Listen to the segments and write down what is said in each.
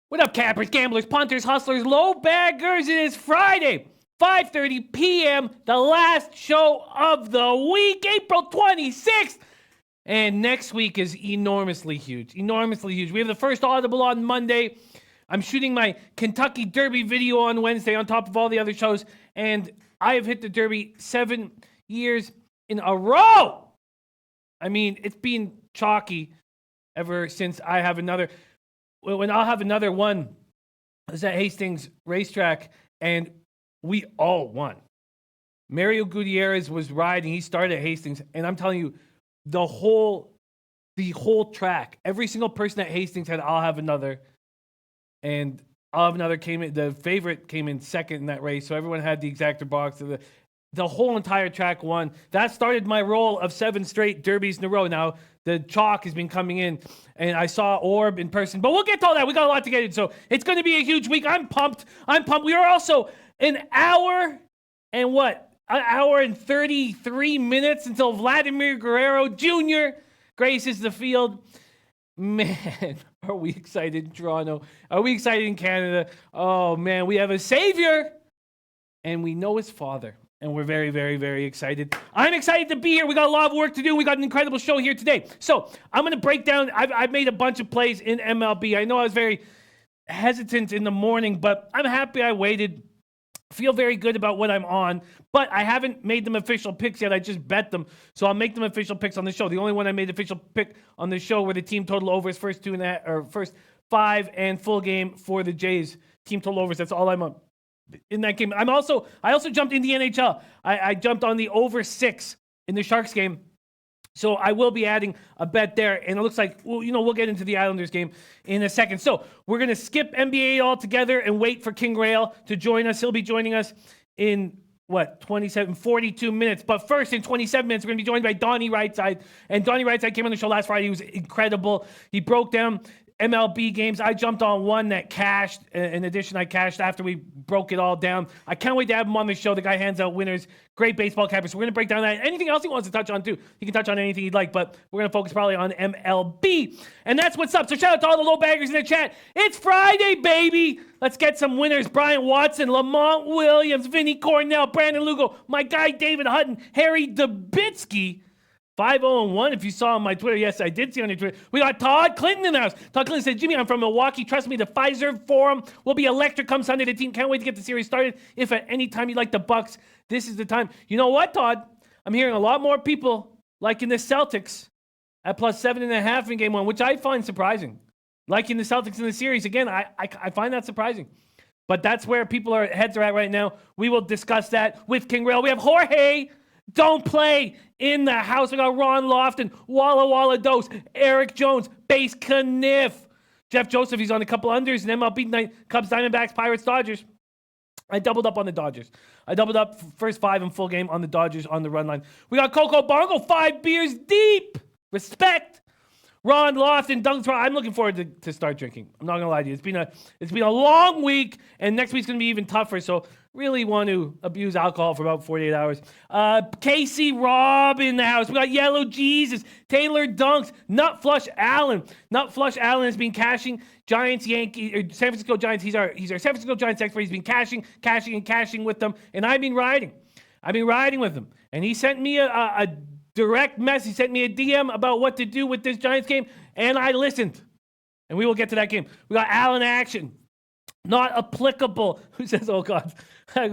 What up, cappers, gamblers, punters, hustlers, low baggers? It is Friday, 5:30 p.m., the last show of the week, April 26th. And next week is enormously huge. We have the first Audible on Monday. I'm shooting my Kentucky Derby video on Wednesday on top of all the other shows. And I have hit the Derby 7 years in a row. I mean, it's been chalky ever since I have another. When I'll have another one is at Hastings Racetrack, and we all won. Mario Gutierrez was riding. He started at Hastings, and I'm telling you, the whole track, every single person at Hastings had I'll have another, and I'll have another came in. The favorite came in second in that race, so everyone had the exacta box. The whole entire track won. That started my roll of 7 straight derbies in a row. Now, the chalk has been coming in, and I saw Orb in person. But we'll get to all that. We got a lot to get into. So it's going to be a huge week. I'm pumped. We are also an hour and 33 minutes until Vladimir Guerrero Jr. graces the field. Man, are we excited in Toronto? Are we excited in Canada? Oh, man, we have a savior, and we know his father. And we're very, very, very excited. I'm excited to be here. We got a lot of work to do. We got an incredible show here today. So I'm going to break down. I've made a bunch of plays in MLB. I know I was very hesitant in the morning, but I'm happy I waited. Feel very good about what I'm on, but I haven't made them official picks yet. I just bet them. So I'll make them official picks on the show. The only one I made official pick on the show were the team total overs, first 5 and full game for the Jays. Team total overs. That's all I'm on in that game. I also jumped in the NHL. I jumped on the over 6 in the Sharks game. So I will be adding a bet there. And it looks like, we'll get into the Islanders game in a second. So we're going to skip NBA altogether and wait for King Rail to join us. He'll be joining us in 42 minutes. But first, in 27 minutes, we're going to be joined by Donnie Rightside. And Donnie Rightside came on the show last Friday. He was incredible. He broke down MLB games. I jumped on one that cashed. In addition, I cashed after we broke it all down. I can't wait to have him on the show. The guy hands out winners. Great baseball capper. So we're going to break down that. Anything else he wants to touch on, too. He can touch on anything he'd like, but we're going to focus probably on MLB. And that's what's up. So shout out to all the low baggers in the chat. It's Friday, baby. Let's get some winners. Brian Watson, Lamont Williams, Vinny Cornell, Brandon Lugo, my guy David Hutton, Harry Dubitsky. 5-0-1. If you saw on my Twitter, yes, I did see on your Twitter. We got Todd Clinton in the house. Todd Clinton said, Jimmy, I'm from Milwaukee. Trust me, the Pfizer Forum will be electric come Sunday. The team can't wait to get the series started. If at any time you like the Bucks, this is the time. You know what, Todd? I'm hearing a lot more people liking the Celtics at plus 7.5 in game 1, which I find surprising. Liking the Celtics in the series. Again, I find that surprising. But that's where heads are at right now. We will discuss that with King Rail. We have Jorge Don't Play in the house. We got Ron Lofton, Walla Walla Dose, Eric Jones, Base Kniff, Jeff Joseph. He's on a couple unders in MLB tonight. Cubs, Diamondbacks, Pirates, Dodgers. I doubled up on the Dodgers. I doubled up first 5 in full game on the Dodgers on the run line. We got Coco Bongo, 5 beers deep. Respect. Ron Lofton, Doug. I'm looking forward to start drinking. I'm not gonna lie to you. It's been a long week, and next week's gonna be even tougher. So really want to abuse alcohol for about 48 hours. Casey Robb in the house. We got Yellow Jesus, Taylor Dunks, Nut Flush Allen. Nut Flush Allen has been cashing Giants, Yankees, or San Francisco Giants. He's our San Francisco Giants expert. He's been cashing with them, and I've been riding with him. And he sent me a direct message. He sent me a DM about what to do with this Giants game, and I listened. And we will get to that game. We got Allen Action. Not applicable. Who says, oh, God. I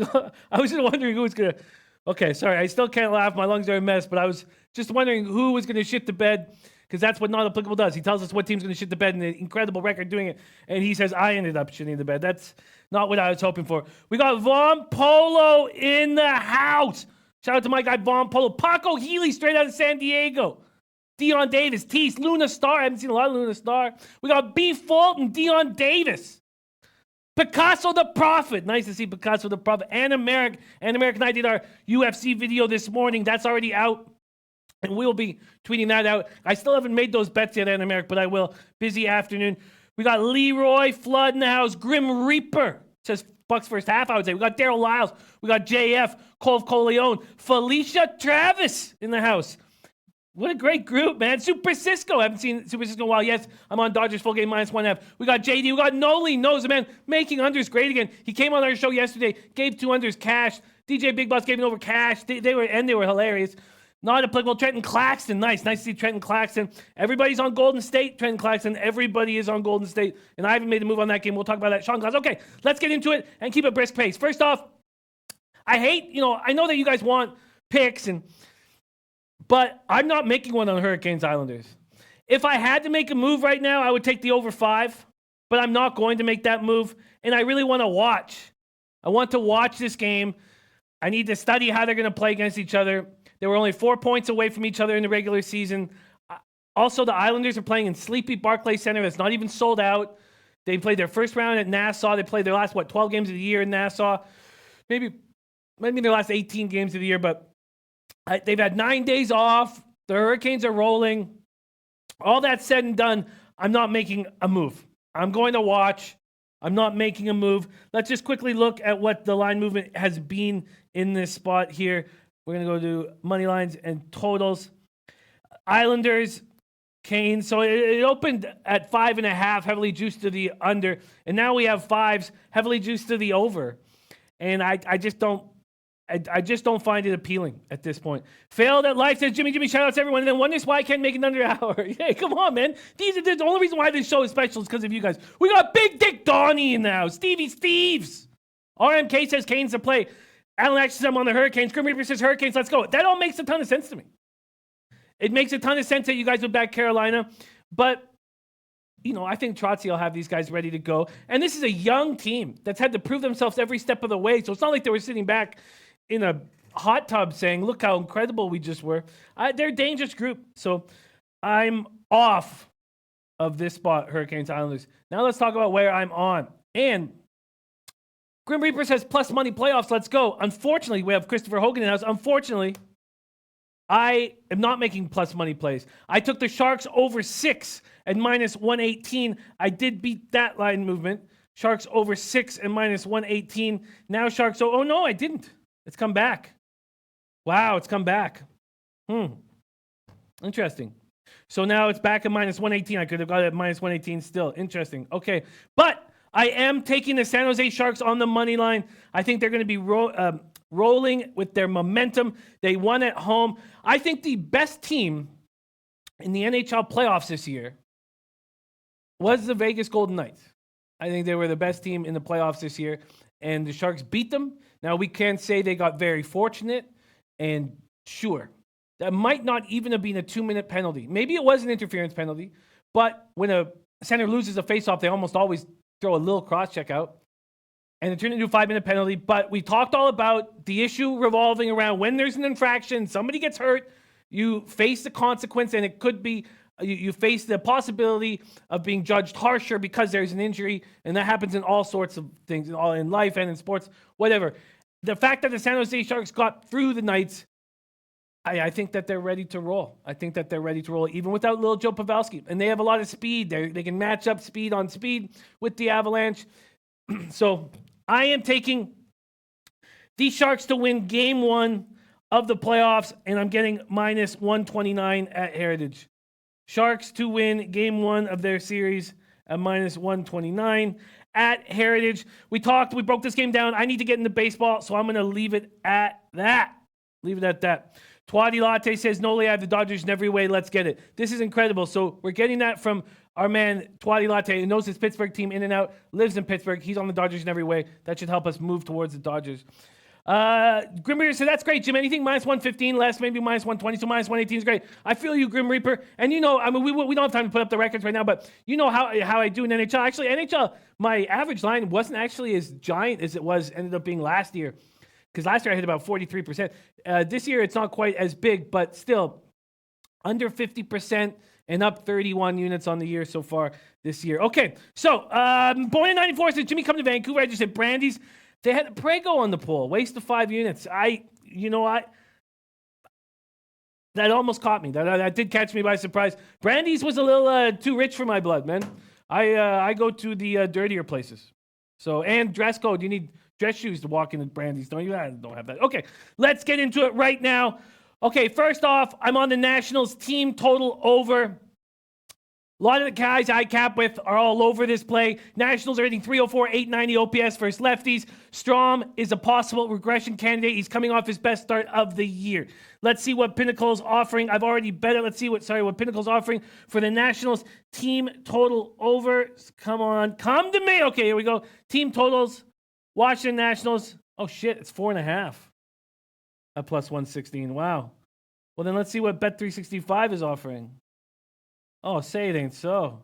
was just wondering who was going to... Okay, sorry. I still can't laugh. My lungs are a mess, but I was just wondering who was going to shit the bed, because that's what not applicable does. He tells us what team's going to shit the bed, and an incredible record doing it, and he says, I ended up shitting the bed. That's not what I was hoping for. We got Von Polo in the house. Shout out to my guy, Von Polo. Paco Healy, straight out of San Diego. Dion Davis, Tease, Luna Star. I haven't seen a lot of Luna Star. We got B. Fulton, Dion Davis. Picasso the Prophet. Nice to see Picasso the Prophet. And American and I did our UFC video this morning. That's already out. And we'll be tweeting that out. I still haven't made those bets yet, Ann America, but I will. Busy afternoon. We got Leroy Flood in the house. Grim Reaper says Bucks first half, I would say. We got Daryl Lyles. We got JF, Cole Coleone, Felicia Travis in the house. What a great group, man. Super Cisco. I haven't seen Super Cisco in a while. Yes, I'm on Dodgers full game -1.5. We got JD. We got Noli. Knows, man. Making unders great again. He came on our show yesterday. Gave 2 unders cash. DJ Big Boss gave it over cash. They were hilarious. Not applicable. Trenton Claxton. Nice to see Trenton Claxton. Everybody's on Golden State. Trenton Claxton. Everybody is on Golden State. And I haven't made a move on that game. We'll talk about that. Sean Glass. Okay, let's get into it and keep a brisk pace. First off, I know that you guys want picks but I'm not making one on Hurricanes Islanders. If I had to make a move right now, I would take the over 5, but I'm not going to make that move. And I really want to watch. I want to watch this game. I need to study how they're going to play against each other. They were only 4 points away from each other in the regular season. Also, the Islanders are playing in sleepy Barclays Center that's not even sold out. They played their first round at Nassau. They played their last, 12 games of the year in Nassau. Maybe their last 18 games of the year, but they've had 9 days off. The Hurricanes are rolling. All that said and done, I'm not making a move. I'm going to watch. I'm not making a move. Let's just quickly look at what the line movement has been in this spot here. We're going to go to money lines and totals. Islanders, Canes. So it opened at 5.5, heavily juiced to the under. And now we have 5s, heavily juiced to the over. And I just don't find it appealing at this point. Failed at life, says Jimmy. Shout out to everyone. And then wonders why I can't make it under an hour. Hey, come on, man. The only reason why this show is special is because of you guys. We got Big Dick Donnie in the house. Stevie Steves. RMK says Canes to play. Alan Action says I'm on the Hurricanes. Grim Reaper says Hurricanes, let's go. That all makes a ton of sense to me. It makes a ton of sense that you guys would back Carolina. But, I think Trotzy will have these guys ready to go. And this is a young team that's had to prove themselves every step of the way. So it's not like they were sitting back in a hot tub saying, look how incredible we just were. They're a dangerous group. So I'm off of this spot, Hurricanes Islanders. Now let's talk about where I'm on. And Grim Reaper says plus money playoffs. Let's go. Unfortunately, we have Christopher Hogan in the house. Unfortunately, I am not making plus money plays. I took the Sharks over 6 at -118. I did beat that line movement. Sharks over 6 and -118. Now Sharks. Oh no, I didn't. It's come back. Wow, it's come back. Interesting. So now it's back at -118. I could have got it at -118 still. Interesting. Okay. But I am taking the San Jose Sharks on the money line. I think they're going to be rolling with their momentum. They won at home. I think the best team in the NHL playoffs this year was the Vegas Golden Knights. I think they were the best team in the playoffs this year, and the Sharks beat them. Now, we can't say they got very fortunate, and sure, that might not even have been a 2-minute penalty. Maybe it was an interference penalty, but when a center loses a faceoff, they almost always throw a little cross-check out, and it turned into a 5-minute penalty. But we talked all about the issue revolving around when there's an infraction, somebody gets hurt, you face the consequence, and it could be you face the possibility of being judged harsher because there's an injury, and that happens in all sorts of things, in life and in sports, whatever. The fact that the San Jose Sharks got through the Knights, I think that they're ready to roll. I think that they're ready to roll, even without little Joe Pavelski. And they have a lot of speed. They can match up speed on speed with the Avalanche. So I am taking the Sharks to win Game 1 of the playoffs, and I'm getting -129 at Heritage. Sharks to win Game 1 of their series at -129 at Heritage. We broke this game down. I need to get into baseball, so I'm going to leave it at that. Leave it at that. Twadi Latte says, Noli, I have the Dodgers in every way. Let's get it. This is incredible. So we're getting that from our man, Twadi Latte, who knows his Pittsburgh team in and out, lives in Pittsburgh. He's on the Dodgers in every way. That should help us move towards the Dodgers. Grim Reaper said, that's great, Jim. Anything -115, less, maybe -120, so -118 is great. I feel you, Grim Reaper. And we don't have time to put up the records right now, but you know how I do in NHL. Actually, NHL, my average line wasn't actually as giant as it ended up being last year. Because last year I hit about 43%. This year it's not quite as big, but still under 50% and up 31 units on the year so far this year. Okay, so born in 94 says, Jimmy, come to Vancouver. I just said Brandy's. They had Prego on the poll, waste of 5 units. That almost caught me. That did catch me by surprise. Brandy's was a little too rich for my blood, man. I go to the dirtier places. So, and dress code. You need dress shoes to walk into Brandy's, don't you? I don't have that. Okay, let's get into it right now. Okay, first off, I'm on the Nationals team total over. A lot of the guys I cap with are all over this play. Nationals are hitting 304, 890 OPS versus lefties. Strom is a possible regression candidate. He's coming off his best start of the year. Let's see what Pinnacle's offering. I've already bet it. Let's see what Pinnacle's offering for the Nationals team total over. Come on, come to me. Okay, here we go. Team totals. Washington Nationals. Oh shit, it's 4.5 at plus 116. Wow. Well, then let's see what Bet365 is offering. Oh, say it ain't so.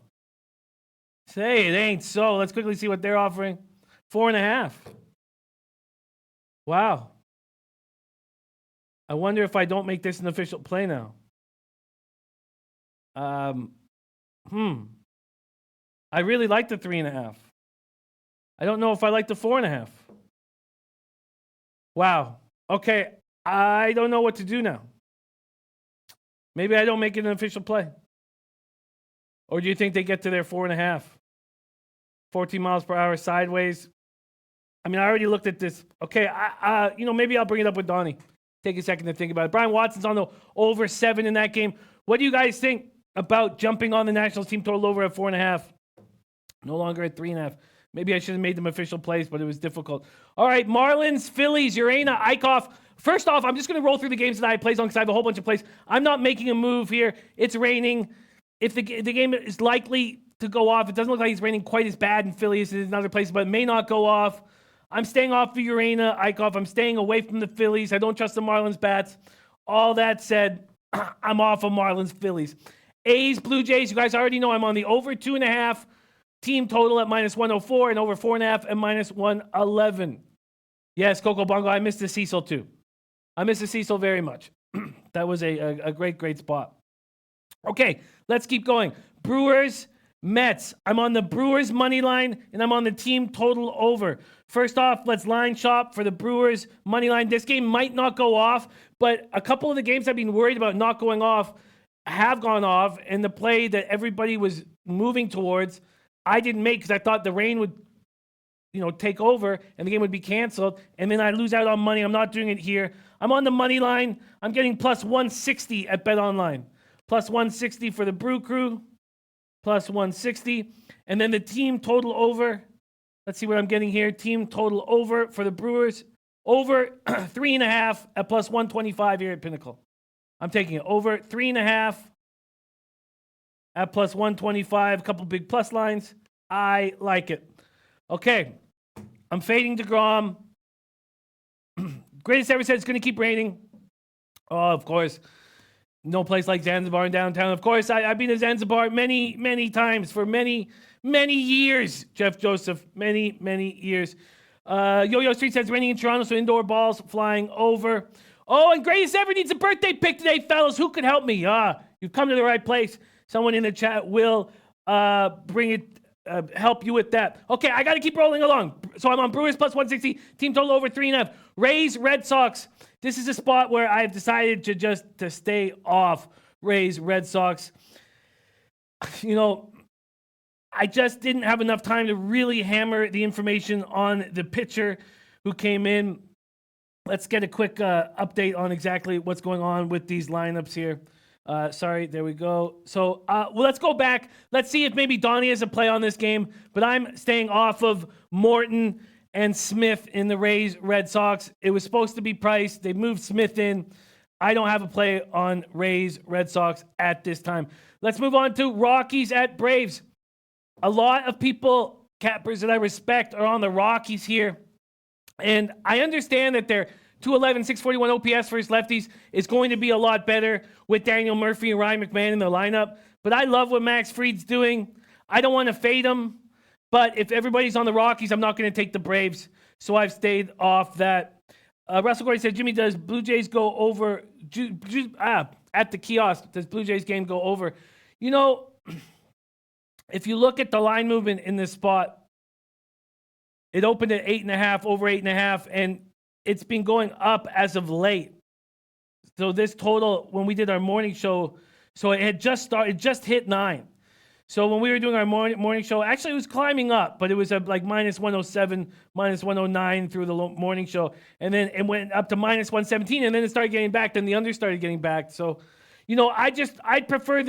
Say it ain't so. Let's quickly see what they're offering. 4.5. Wow. I wonder if I don't make this an official play now. I really like the 3.5. I don't know if I like the 4.5. Wow. Okay. I don't know what to do now. Maybe I don't make it an official play. Or do you think they get to their 4.5? 14 miles per hour sideways. I mean, I already looked at this. Okay, maybe I'll bring it up with Donnie. Take a second to think about it. Brian Watson's on the over 7 in that game. What do you guys think about jumping on the Nationals team total over at 4.5? No longer at 3.5. Maybe I should have made them official plays, but it was difficult. All right, Marlins, Phillies, Urena, Eichhoff. First off, I'm just going to roll through the games that I plays on because I have a whole bunch of plays. I'm not making a move here. It's raining. If the game is likely to go off, it doesn't look like it's raining quite as bad in Philly as it is in other places, but it may not go off. I'm staying off the Urena, Eichhoff. I'm staying away from the Phillies. I don't trust the Marlins bats. All that said, I'm off of Marlins, Phillies. A's, Blue Jays. You guys already know I'm on the over 2.5 team total at minus 104 and over 4.5 at minus 111. Yes, Coco Bongo, I missed the Cecil too. I miss the Cecil very much. That was a great spot. Okay, let's keep going. Brewers, Mets. I'm on the Brewers money line, and I'm on the team total over. First off, let's line shop for the Brewers money line. This game might not go off, but a couple of the games I've been worried about not going off have gone off, and the play that everybody was moving towards, I didn't make because I thought the rain would take over and the game would be canceled, and then I lose out on money. I'm not doing it here. I'm on the money line. I'm getting plus 160 at BetOnline. Plus 160 for the Brew Crew. Plus 160. And then the team total over. Let's see what I'm getting here. Team total over for the Brewers. Over 3.5 at plus 125 here at Pinnacle. I'm taking it over 3.5 at plus 125. A couple big plus lines. I like it. Okay. I'm fading DeGrom. Greatest ever said it's going to keep raining. Oh, of course. No place like Zanzibar in downtown. Of course, I've been to Zanzibar many, many times for many, many years, Jeff Joseph. Many, many years. Yo-Yo Street says raining in Toronto, so indoor balls flying over. Oh, and Greatest Ever needs a birthday pick today, fellas. Who could help me? You've come to the right place. Someone in the chat will bring it, help you with that. Okay, I got to keep rolling along. So I'm on Brewers plus 160. Team total over 3.5. Rays, Red Sox. This is a spot where I've decided to stay off Rays, Red Sox. I just didn't have enough time to really hammer the information on the pitcher who came in. Let's get a quick update on exactly what's going on with these lineups here. Sorry, there we go. So, let's go back. Let's see if maybe Donnie has a play on this game, but I'm staying off of Morton and Smith in the Rays, Red Sox. It was supposed to be Price. They moved Smith in. I don't have a play on Rays, Red Sox at this time. Let's move on to Rockies at Braves. A lot of people, cappers that I respect, are on the Rockies here. And I understand that their 211, 641 OPS versus lefties is going to be a lot better with Daniel Murphy and Ryan McMahon in the lineup. But I love what Max Fried's doing. I don't want to fade him. But if everybody's on the Rockies, I'm not going to take the Braves. So I've stayed off that. Russell Gordy said, Jimmy, does Blue Jays go over? At the kiosk, does Blue Jays game go over? If you look at the line movement in this spot, it opened at 8.5, over 8.5, and it's been going up as of late. So this total, when we did our morning show, so it had just started, it just hit 9. So when we were doing our morning show, actually it was climbing up, but it was like minus 107, minus 109 through the morning show. And then it went up to minus 117, and then it started getting back. Then the under started getting back. So, I'd prefer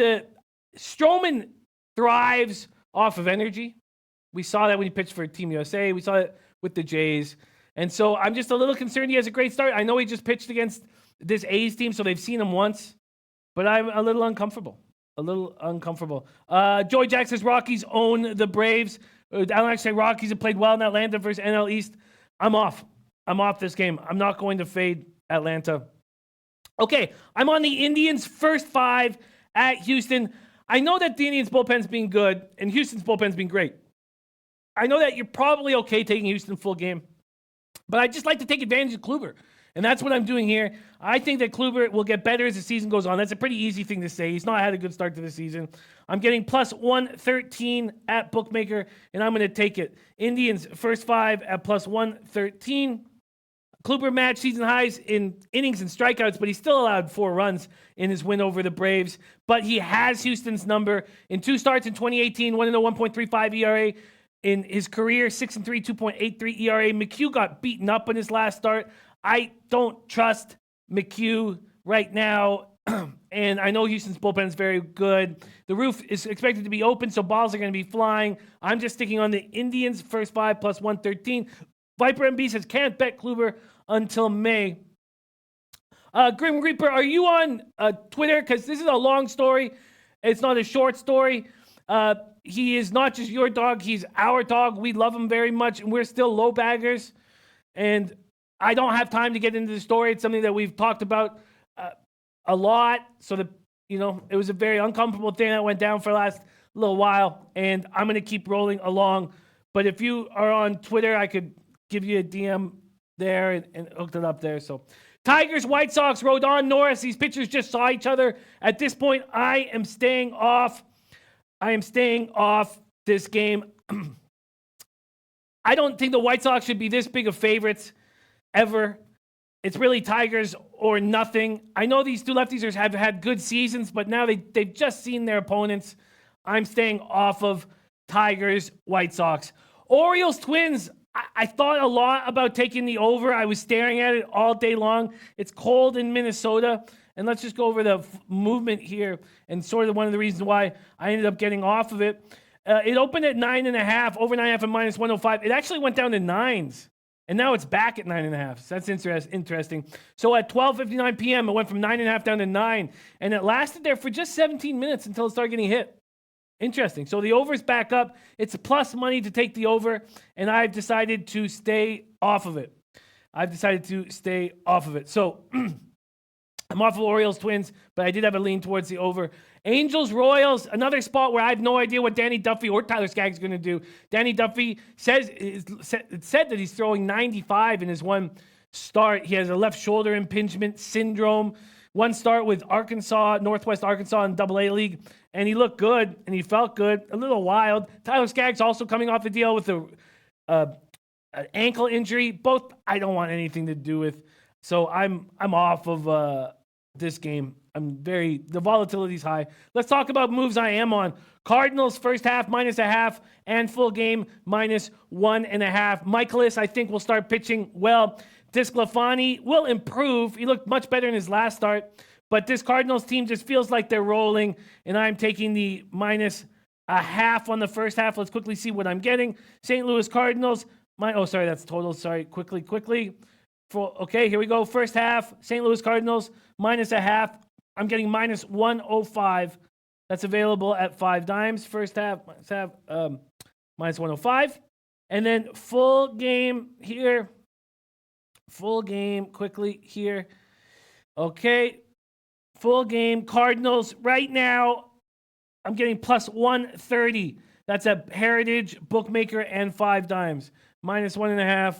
Stroman thrives off of energy. We saw that when he pitched for Team USA. We saw it with the Jays. And so I'm just a little concerned he has a great start. I know he just pitched against this A's team, so they've seen him once. But I'm a little uncomfortable. Joey Jack says Rockies own the Braves. Alan say Rockies have played well in Atlanta versus NL East. I'm off this game. I'm not going to fade Atlanta. Okay, I'm on the Indians' first 5 at Houston. I know that the Indians' bullpen's been good, and Houston's bullpen's been great. I know that you're probably okay taking Houston full game, but I just like to take advantage of Kluber. And that's what I'm doing here. I think that Kluber will get better as the season goes on. That's a pretty easy thing to say. He's not had a good start to the season. I'm getting plus 113 at Bookmaker, and I'm going to take it. Indians first 5 at plus 113. Kluber matched season highs in innings and strikeouts, but he still allowed 4 runs in his win over the Braves. But he has Houston's number. In 2 starts in 2018, 1.35 ERA. In his career, 6-3, 2.83 ERA. McHugh got beaten up in his last start. I don't trust McHugh right now, and I know Houston's bullpen is very good. The roof is expected to be open, so balls are going to be flying. I'm just sticking on the Indians first 5 plus 113. Viper MB says can't bet Kluber until May. Grim Reaper, are you on Twitter? Because this is a long story. It's not a short story. He is not just your dog. He's our dog. We love him very much, and we're still low baggers. And I don't have time to get into the story. It's something that we've talked about a lot. So it was a very uncomfortable thing that went down for the last little while, and I'm going to keep rolling along. But if you are on Twitter, I could give you a DM there and hooked it up there. So Tigers, White Sox, Rodon, Norris. These pitchers just saw each other. At this point, I am staying off this game. I don't think the White Sox should be this big of favorites ever. It's really Tigers or nothing. I know these two lefties have had good seasons, but now they've just seen their opponents. I'm staying off of Tigers, White Sox. Orioles, Twins. I thought a lot about taking the over. I was staring at it all day long. It's cold in Minnesota. And let's just go over the movement here and sort of one of the reasons why I ended up getting off of it. It opened at 9.5, over 9.5 and minus 105. It actually went down to 9s. And now it's back at 9.5. So that's interesting. So at 12:59 p.m., it went from 9.5 down to 9. And it lasted there for just 17 minutes until it started getting hit. Interesting. So the over's back up. It's plus money to take the over. And I've decided to stay off of it. So I'm off of Orioles, Twins, but I did have a lean towards the over. Angels, Royals, another spot where I have no idea what Danny Duffy or Tyler Skaggs are going to do. Danny Duffy said that he's throwing 95 in his one start. He has a left shoulder impingement syndrome. One start with Arkansas, Northwest Arkansas in AA League, and he looked good, and he felt good, a little wild. Tyler Skaggs also coming off the deal with an ankle injury. Both I don't want anything to do with. So I'm off of this game. The volatility's high. Let's talk about moves I am on. Cardinals first half minus 0.5 and full game minus 1.5. Michaelis, I think, will start pitching well. Disclafani will improve. He looked much better in his last start, but this Cardinals team just feels like they're rolling, and I'm taking the minus 0.5 on the first half. Let's quickly see what I'm getting. St. Louis Cardinals. That's total. Sorry, quickly. Okay, here we go. First half, St. Louis Cardinals, minus 0.5. I'm getting minus 105. That's available at 5 dimes. First half, minus 105. And then full game here. Full game quickly here. Okay. Full game Cardinals. Right now, I'm getting plus 130. That's a Heritage, Bookmaker, and 5 dimes. Minus 1.5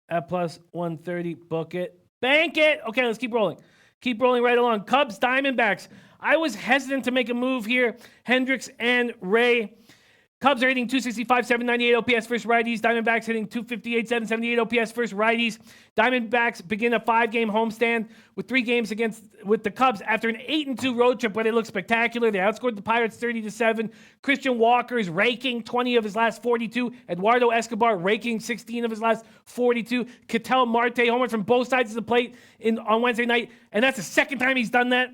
at plus 130. Book it. Bank it. Okay, let's keep rolling. Keep rolling right along. Cubs, Diamondbacks. I was hesitant to make a move here. Hendricks and Ray. Cubs are hitting 265, 798 OPS versus righties. Diamondbacks hitting 258, 778 OPS versus righties. Diamondbacks begin a 5-game homestand with 3 games with the Cubs after an 8-2 road trip where they look spectacular. They outscored the Pirates 30-7. Christian Walker is raking 20 of his last 42. Eduardo Escobar raking 16 of his last 42. Ketel Marte homered from both sides of the plate on Wednesday night, and that's the second time he's done that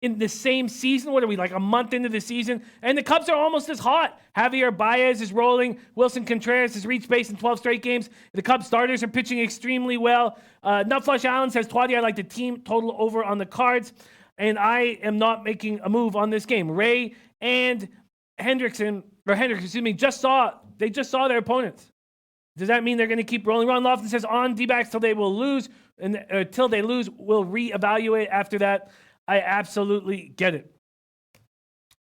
in the same season. What are we, like a month into the season? And the Cubs are almost as hot. Javier Baez is rolling. Wilson Contreras has reached base in 12 straight games. The Cubs starters are pitching extremely well. Nutflush Allen says, Twadi, I like the team total over on the Cards, and I am not making a move on this game. Ray and Hendricks, just saw their opponents. Does that mean they're going to keep rolling? Ron Lofton says, on D-backs till they will lose, and till they lose, we'll reevaluate after that. I absolutely get it.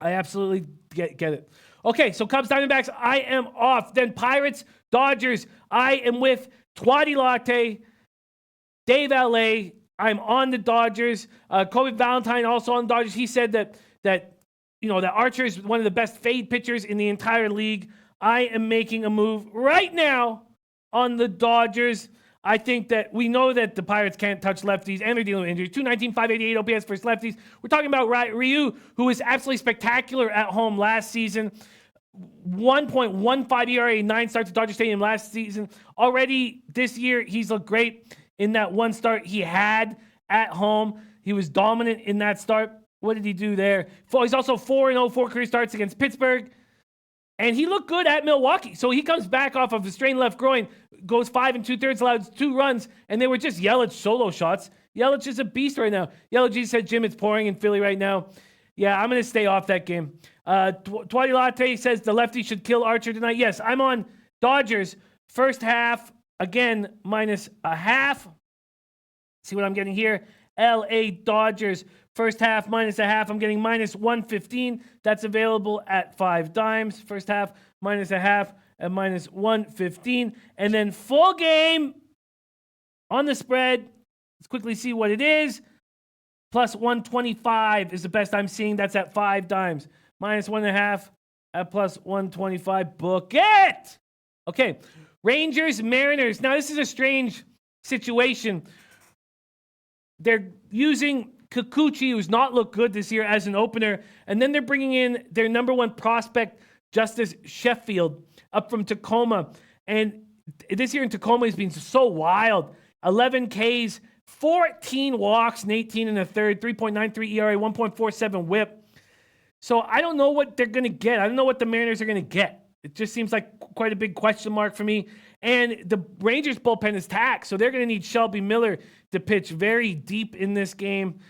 I absolutely get it. Okay, so Cubs, Diamondbacks, I am off. Then Pirates, Dodgers, I am with Twadi Latte, Dave L.A. I'm on the Dodgers. Kobe Valentine also on the Dodgers. He said that Archer is one of the best fade pitchers in the entire league. I am making a move right now on the Dodgers. I think that we know that the Pirates can't touch lefties and they're dealing with injuries. 219, 588 OPS versus lefties. We're talking about Ryu, who was absolutely spectacular at home last season. 1.15 ERA, 9 starts at Dodger Stadium last season. Already this year, he's looked great in that one start he had at home. He was dominant in that start. What did he do there? He's also 4-0, 4 career starts against Pittsburgh. And he looked good at Milwaukee. So he comes back off of a strained left groin, goes 5 2/3, allows 2 runs, and they were just Yelich solo shots. Yelich is a beast right now. Yellow G said, Jim, it's pouring in Philly right now. Yeah, I'm going to stay off that game. Twadi Latte says the lefty should kill Archer tonight. Yes, I'm on Dodgers. First half, again, -0.5. See what I'm getting here? LA Dodgers. First half, -0.5. I'm getting -115. That's available at 5 dimes. First half, -0.5 at -115. And then full game on the spread. Let's quickly see what it is. +125 is the best I'm seeing. That's at 5 dimes. -1.5 at +125. Book it! Okay. Rangers, Mariners. Now, this is a strange situation. They're using Kikuchi, who's not looked good this year, as an opener. And then they're bringing in their number 1 prospect, Justice Sheffield, up from Tacoma. And this year in Tacoma, he's been so wild. 11 Ks, 14 walks, and 18 1/3, 3.93 ERA, 1.47 whip. So I don't know what they're going to get. I don't know what the Mariners are going to get. It just seems like quite a big question mark for me. And the Rangers bullpen is taxed, so they're going to need Shelby Miller to pitch very deep in this game.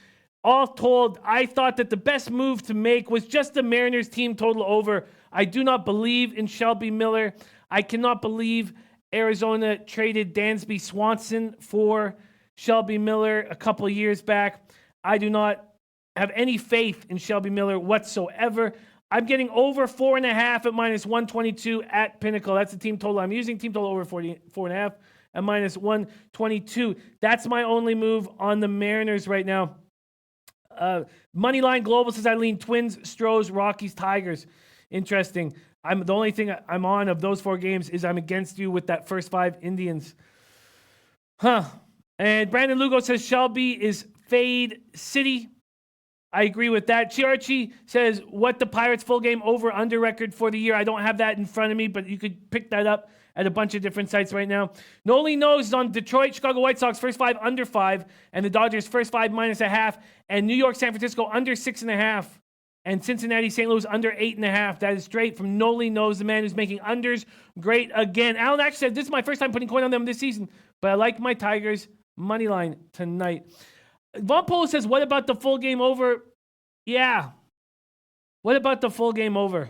All told, I thought that the best move to make was just the Mariners team total over. I do not believe in Shelby Miller. I cannot believe Arizona traded Dansby Swanson for Shelby Miller a couple of years back. I do not have any faith in Shelby Miller whatsoever. I'm getting over 4.5 at -122 at Pinnacle. That's the team total I'm using. Team total over 4.5 at -122. That's my only move on the Mariners right now. Moneyline Global says I lean Twins, Stros, Rockies, Tigers. Interesting. The only thing I'm on of those 4 games is I'm against you with that first 5 Indians. And Brandon Lugo says Shelby is Fade City. I agree with that. Chiarchi says, what the Pirates full game over under record for the year? I don't have that in front of me, but you could pick that up at a bunch of different sites right now. Noli knows on Detroit, Chicago White Sox, first 5 under 5, and the Dodgers first 5 -0.5, and New York, San Francisco under 6.5, and Cincinnati, St. Louis under 8.5. That is straight from Noli knows, the man who's making unders great again. Alan actually said, this is my first time putting coin on them this season, but I like my Tigers money line tonight. Von Polo says, what about the full game over? Yeah. What about the full game over?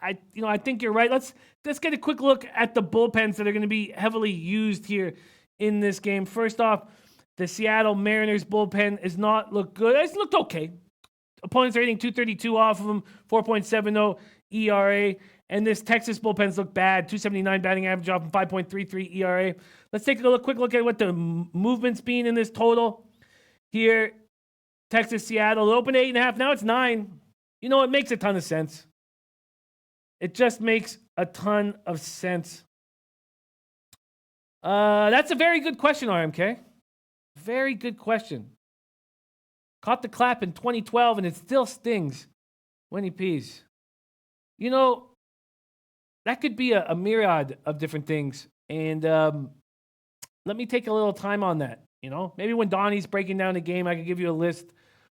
I think you're right. Let's get a quick look at the bullpens that are going to be heavily used here in this game. First off, the Seattle Mariners bullpen has not looked good. It's looked okay. Opponents are hitting 232 off of them, 4.70 ERA. And this Texas bullpen's look bad, 279 batting average off and 5.33 ERA. Let's take a quick look at what the movement's been in this total. Here, Texas, Seattle, it opened 8.5. Now it's 9. It makes a ton of sense. It just makes a ton of sense. That's a very good question, RMK. Very good question. Caught the clap in 2012 and it still stings. Winnie Peas. You know, that could be a myriad of different things. And let me take a little time on that. You know, maybe when Donnie's breaking down the game, I could give you a list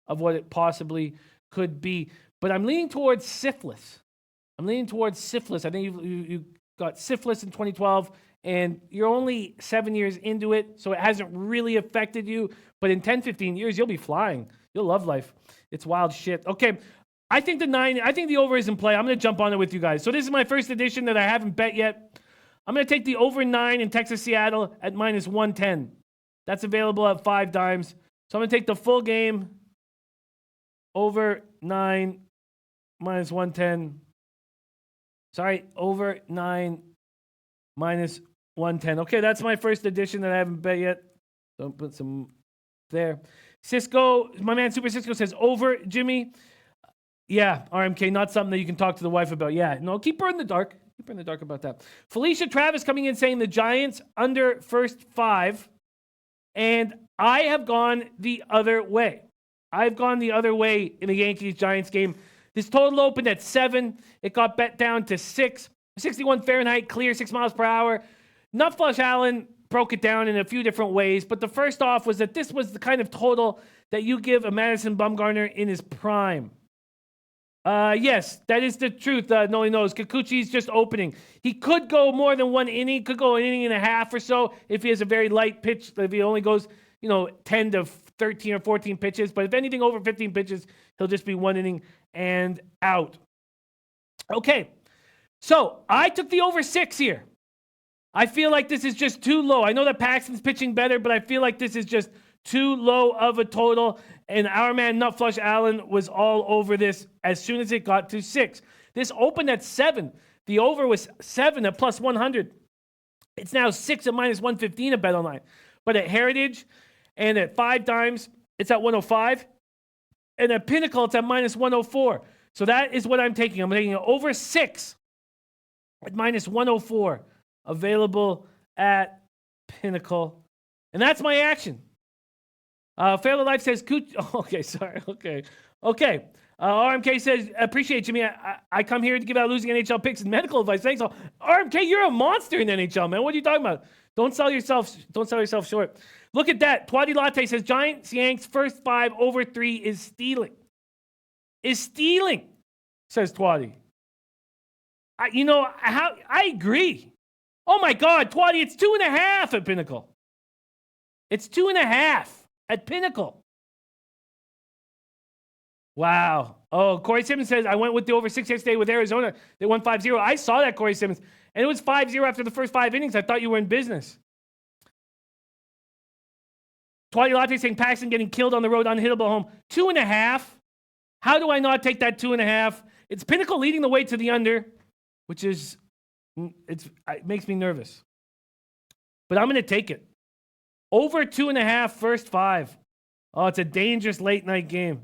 of what it possibly could be. But I'm leaning towards syphilis. I think you got syphilis in 2012, and you're only 7 years into it, so it hasn't really affected you. But in 10, 15 years, you'll be flying. You'll love life. It's wild shit. Okay, I think the over is in play. I'm going to jump on it with you guys. So this is my first edition that I haven't bet yet. I'm going to take the over 9 in Texas-Seattle at minus 110. That's available at 5 dimes. So I'm going to take the full game, over 9, minus 110. Sorry, over 9, minus 110. Okay, that's my first edition that I haven't bet yet. Don't put some there. Cisco, my man Super Cisco says over, Jimmy. Yeah, RMK, not something that you can talk to the wife about. Yeah, no, keep her in the dark. Keep her in the dark about that. Felicia Travis coming in saying the Giants under first 5. And I have gone the other way. I've gone the other way in the Yankees-Giants game. This total opened at 7. It got bet down to 6. 61 Fahrenheit, clear, 6 miles per hour. Nutflush Allen broke it down in a few different ways. But the first off was that this was the kind of total that you give a Madison Bumgarner in his prime. Yes, that is the truth. Nobody knows. Kikuchi's just opening. He could go more than 1 inning. Could go an inning and a half or so if he has a very light pitch. If he only goes, 10 to 13 or 14 pitches. But if anything over 15 pitches, he'll just be 1 inning and out. Okay, so I took the over 6 here. I feel like this is just too low. I know that Paxton's pitching better, but I feel like this is just too low of a total. And our man Nutflush Allen was all over this as soon as it got to 6. This opened at 7. The over was 7 at plus 100. It's now 6 at minus 115 at BetOnline. But at Heritage and at 5 dimes, it's at 105. And at Pinnacle, it's at minus 104. So that is what I'm taking. I'm taking it over 6 at minus 104. Available at Pinnacle. And that's my action. Fairly Life says, okay, sorry. Okay. RMK says, appreciate Jimmy. I come here to give out losing NHL picks and medical advice. Thanks all. RMK, you're a monster in NHL, man. What are you talking about? Don't sell yourself short. Look at that. Twadi Latte says, Giants, Yanks, first 5 over 3 is stealing. Says Twadi. I agree. Oh my God, Twadi, it's 2.5 at Pinnacle. It's 2.5 at Pinnacle. Wow. Oh, Corey Simmons says, I went with the over 6 yesterday with Arizona. They won 5-0. I saw that, Corey Simmons. And it was 5-0 after the first 5 innings. I thought you were in business. Twadi Latte saying Paxton getting killed on the road, unhittable home. 2.5. How do I not take that 2.5? It's Pinnacle leading the way to the under, which is, it makes me nervous. But I'm going to take it. Over 2.5, first 5. Oh, it's a dangerous late night game.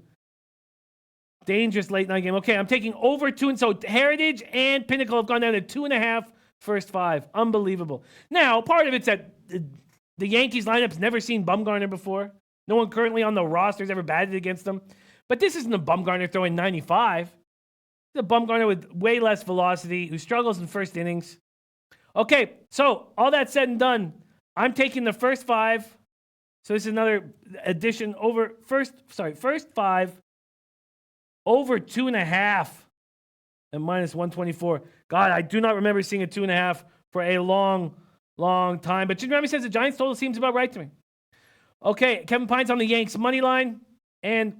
Okay, I'm taking over 2. And so Heritage and Pinnacle have gone down to 2.5, first 5. Unbelievable. Now, part of it's that the Yankees lineup's never seen Bumgarner before. No one currently on the roster has ever batted against them. But this isn't a Bumgarner throwing 95. It's a Bumgarner with way less velocity who struggles in first innings. Okay, so all that said and done, I'm taking the first 5. So this is another addition over first 5 over 2.5 and minus 124. God, I do not remember seeing a 2.5 for a long time. But Jim Remy says the Giants total seems about right to me. Okay, Kevin Pine's on the Yanks money line, and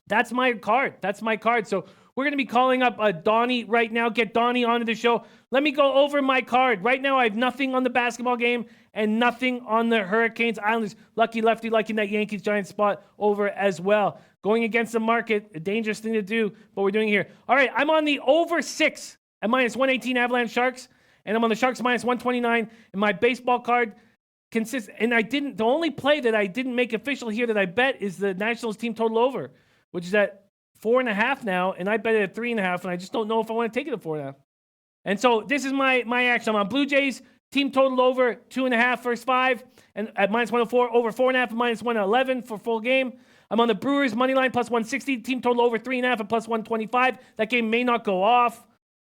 that's my card. So we're going to be calling up Donnie right now. Get Donnie onto the show. Let me go over my card. Right now, I have nothing on the basketball game and nothing on the Hurricanes, Islanders. Lucky lefty liking that Yankees-Giants spot over as well. Going against the market, a dangerous thing to do, but we're doing here. All right, I'm on the over 6 at minus 118 Avalanche Sharks, and I'm on the Sharks minus 129. And my baseball card consists, and the only play that I didn't make official here that I bet is the Nationals team total over, which is at 4.5 now, and I bet it at 3.5, and I just don't know if I want to take it at 4.5. And so this is my action. I'm on Blue Jays, team total over 2.5 first 5, and at -104, over 4.5 at -111 for full game. I'm on the Brewers money line plus 160, team total over 3.5 at plus 125. That game may not go off.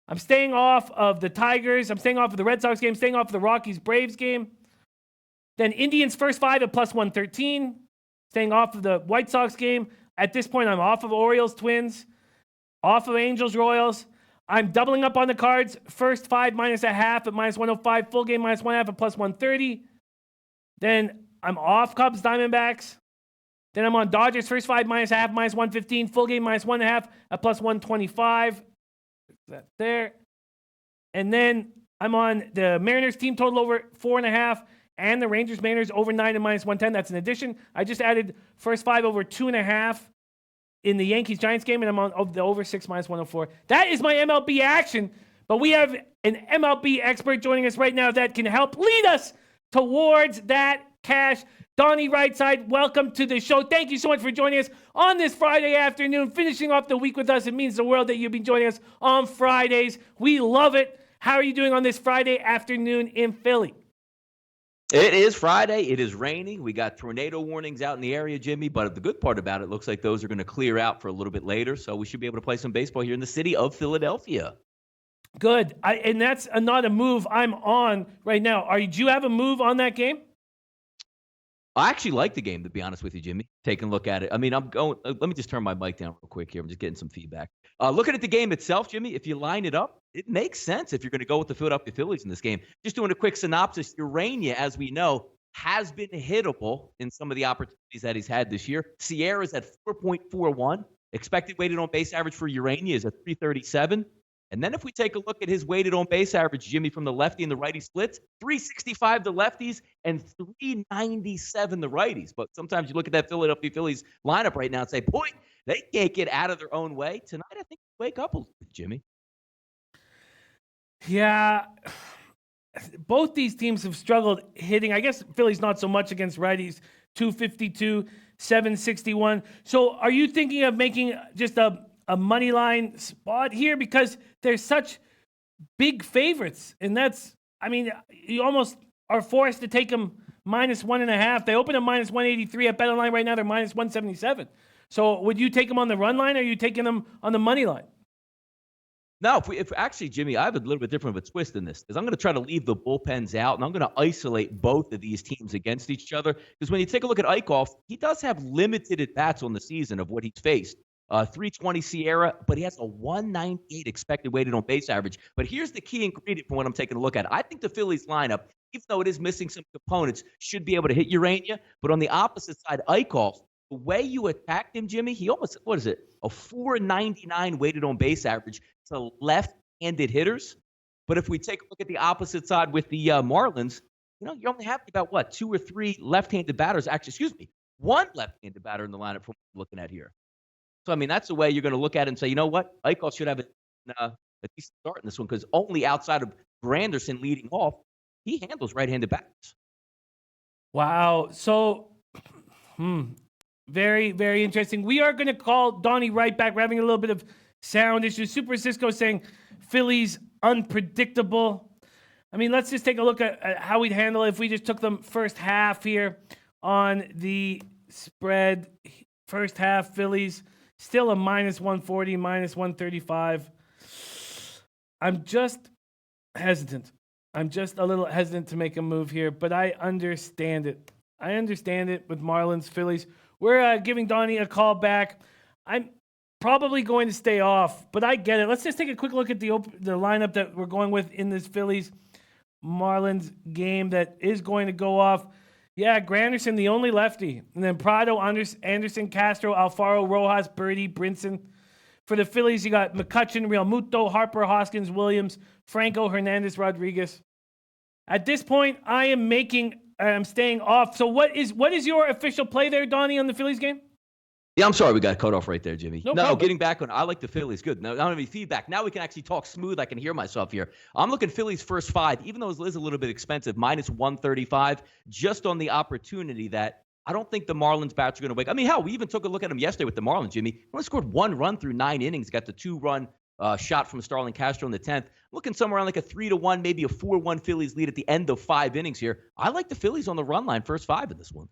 I'm staying off of the Tigers. I'm staying off of the Red Sox game, staying off of the Rockies-Braves game. Then Indians first 5 at plus 113. Staying off of the White Sox game. At this point, I'm off of Orioles-Twins, off of Angels-Royals. I'm doubling up on the Cards. First 5 -0.5 at -105. Full game -1.5 at plus 130. Then I'm off Cubs-Diamondbacks. Then I'm on Dodgers. First 5 -0.5 -115. Full game -1.5 at plus 125. That there. And then I'm on the Mariners team total over 4.5 and the Rangers Mariners over 9 and -110. That's an addition. I just added first 5 over 2.5 in the Yankees Giants game, and I'm on the over 6 -104. That is my MLB action. But we have an MLB expert joining us right now that can help lead us towards that cash. Donnie Rightside, welcome to the show. Thank you so much for joining us on this Friday afternoon, finishing off the week with us. It means the world that you've been joining us on Fridays. We love it. How are you doing on this Friday afternoon in Philly? It is Friday. It is raining. We got tornado warnings out in the area, Jimmy. But the good part about it looks like those are going to clear out for a little bit later. So we should be able to play some baseball here in the city of Philadelphia. Good. And that's not a move I'm on right now. Do you have a move on that game? I actually like the game, to be honest with you, Jimmy. Taking a look at it. I mean, let me just turn my mic down real quick here. I'm just getting some feedback. Looking at the game itself, Jimmy, if you line it up, it makes sense if you're going to go with the Philadelphia Phillies in this game. Just doing a quick synopsis, Urania, as we know, has been hittable in some of the opportunities that he's had this year. Sierra's at 4.41. Expected weighted on base average for Urania is at 337. And then if we take a look at his weighted on base average, Jimmy, from the lefty and the righty splits, 365 the lefties and 397 the righties. But sometimes you look at that Philadelphia Phillies lineup right now and say, boy, they can't get out of their own way. Tonight, I think we wake up a little bit, Jimmy. Yeah. Both these teams have struggled hitting. I guess Philly's not so much against righties. 252, 761. So are you thinking of making just a money line spot here because there's such big favorites? And that's, I mean, you almost are forced to take them -1.5. They open at -183 at BetOnline right now. They're -177. So would you take them on the run line or are you taking them on the money line? No, if actually, Jimmy, I have a little bit different of a twist in this because I'm going to try to leave the bullpens out and I'm going to isolate both of these teams against each other. Because when you take a look at Eichhoff, he does have limited at-bats on the season of what he's faced. 320 Sierra, but he has a 198 expected weighted on base average. But here's the key ingredient for what I'm taking a look at. I think the Phillies lineup, even though it is missing some components, should be able to hit Urania. But on the opposite side, Eichhoff, the way you attacked him, Jimmy, he almost, a 499 weighted on base average to left-handed hitters. But if we take a look at the opposite side with the Marlins, you only have about, 2 or 3 left-handed batters. Actually, one left-handed batter in the lineup from what I'm looking at here. So, I mean, that's the way you're going to look at it and say, you know what? Eichhoff should have a decent start in this one because only outside of Granderson leading off, he handles right-handed batters. Wow. So, very, very interesting. We are going to call Donnie right back. We're having a little bit of sound issues. Super Cisco saying Phillies unpredictable. I mean, let's just take a look at how we'd handle it if we just took them first half here on the spread. First half, Phillies. Still a -140, -135. I'm just hesitant. I'm just a little hesitant to make a move here, but I understand it. I understand it with Marlins, Phillies. We're giving Donnie a call back. I'm probably going to stay off, but I get it. Let's just take a quick look at the lineup that we're going with in this Phillies-Marlins game that is going to go off. Yeah, Granderson, the only lefty. And then Prado, Anderson, Castro, Alfaro, Rojas, Birdie, Brinson. For the Phillies, you got McCutchen, Realmuto, Harper, Hoskins, Williams, Franco, Hernandez, Rodriguez. At this point, I'm staying off. So what is your official play there, Donnie, on the Phillies game? Yeah, I'm sorry we got cut off right there, Jimmy. No problem. Getting back on, I like the Phillies. Good. Now, I don't have any feedback. Now we can actually talk smooth. I can hear myself here. I'm looking Phillies first 5, even though it is a little bit expensive, -135, just on the opportunity that I don't think the Marlins bats are going to wake. I mean, hell, we even took a look at them yesterday with the Marlins, Jimmy. They only scored 1 run through 9 innings, got the 2-run shot from Starlin Castro in the 10th. Looking somewhere around like a 3-1, maybe a 4-1 Phillies lead at the end of 5 innings here. I like the Phillies on the run line, first 5 in this one.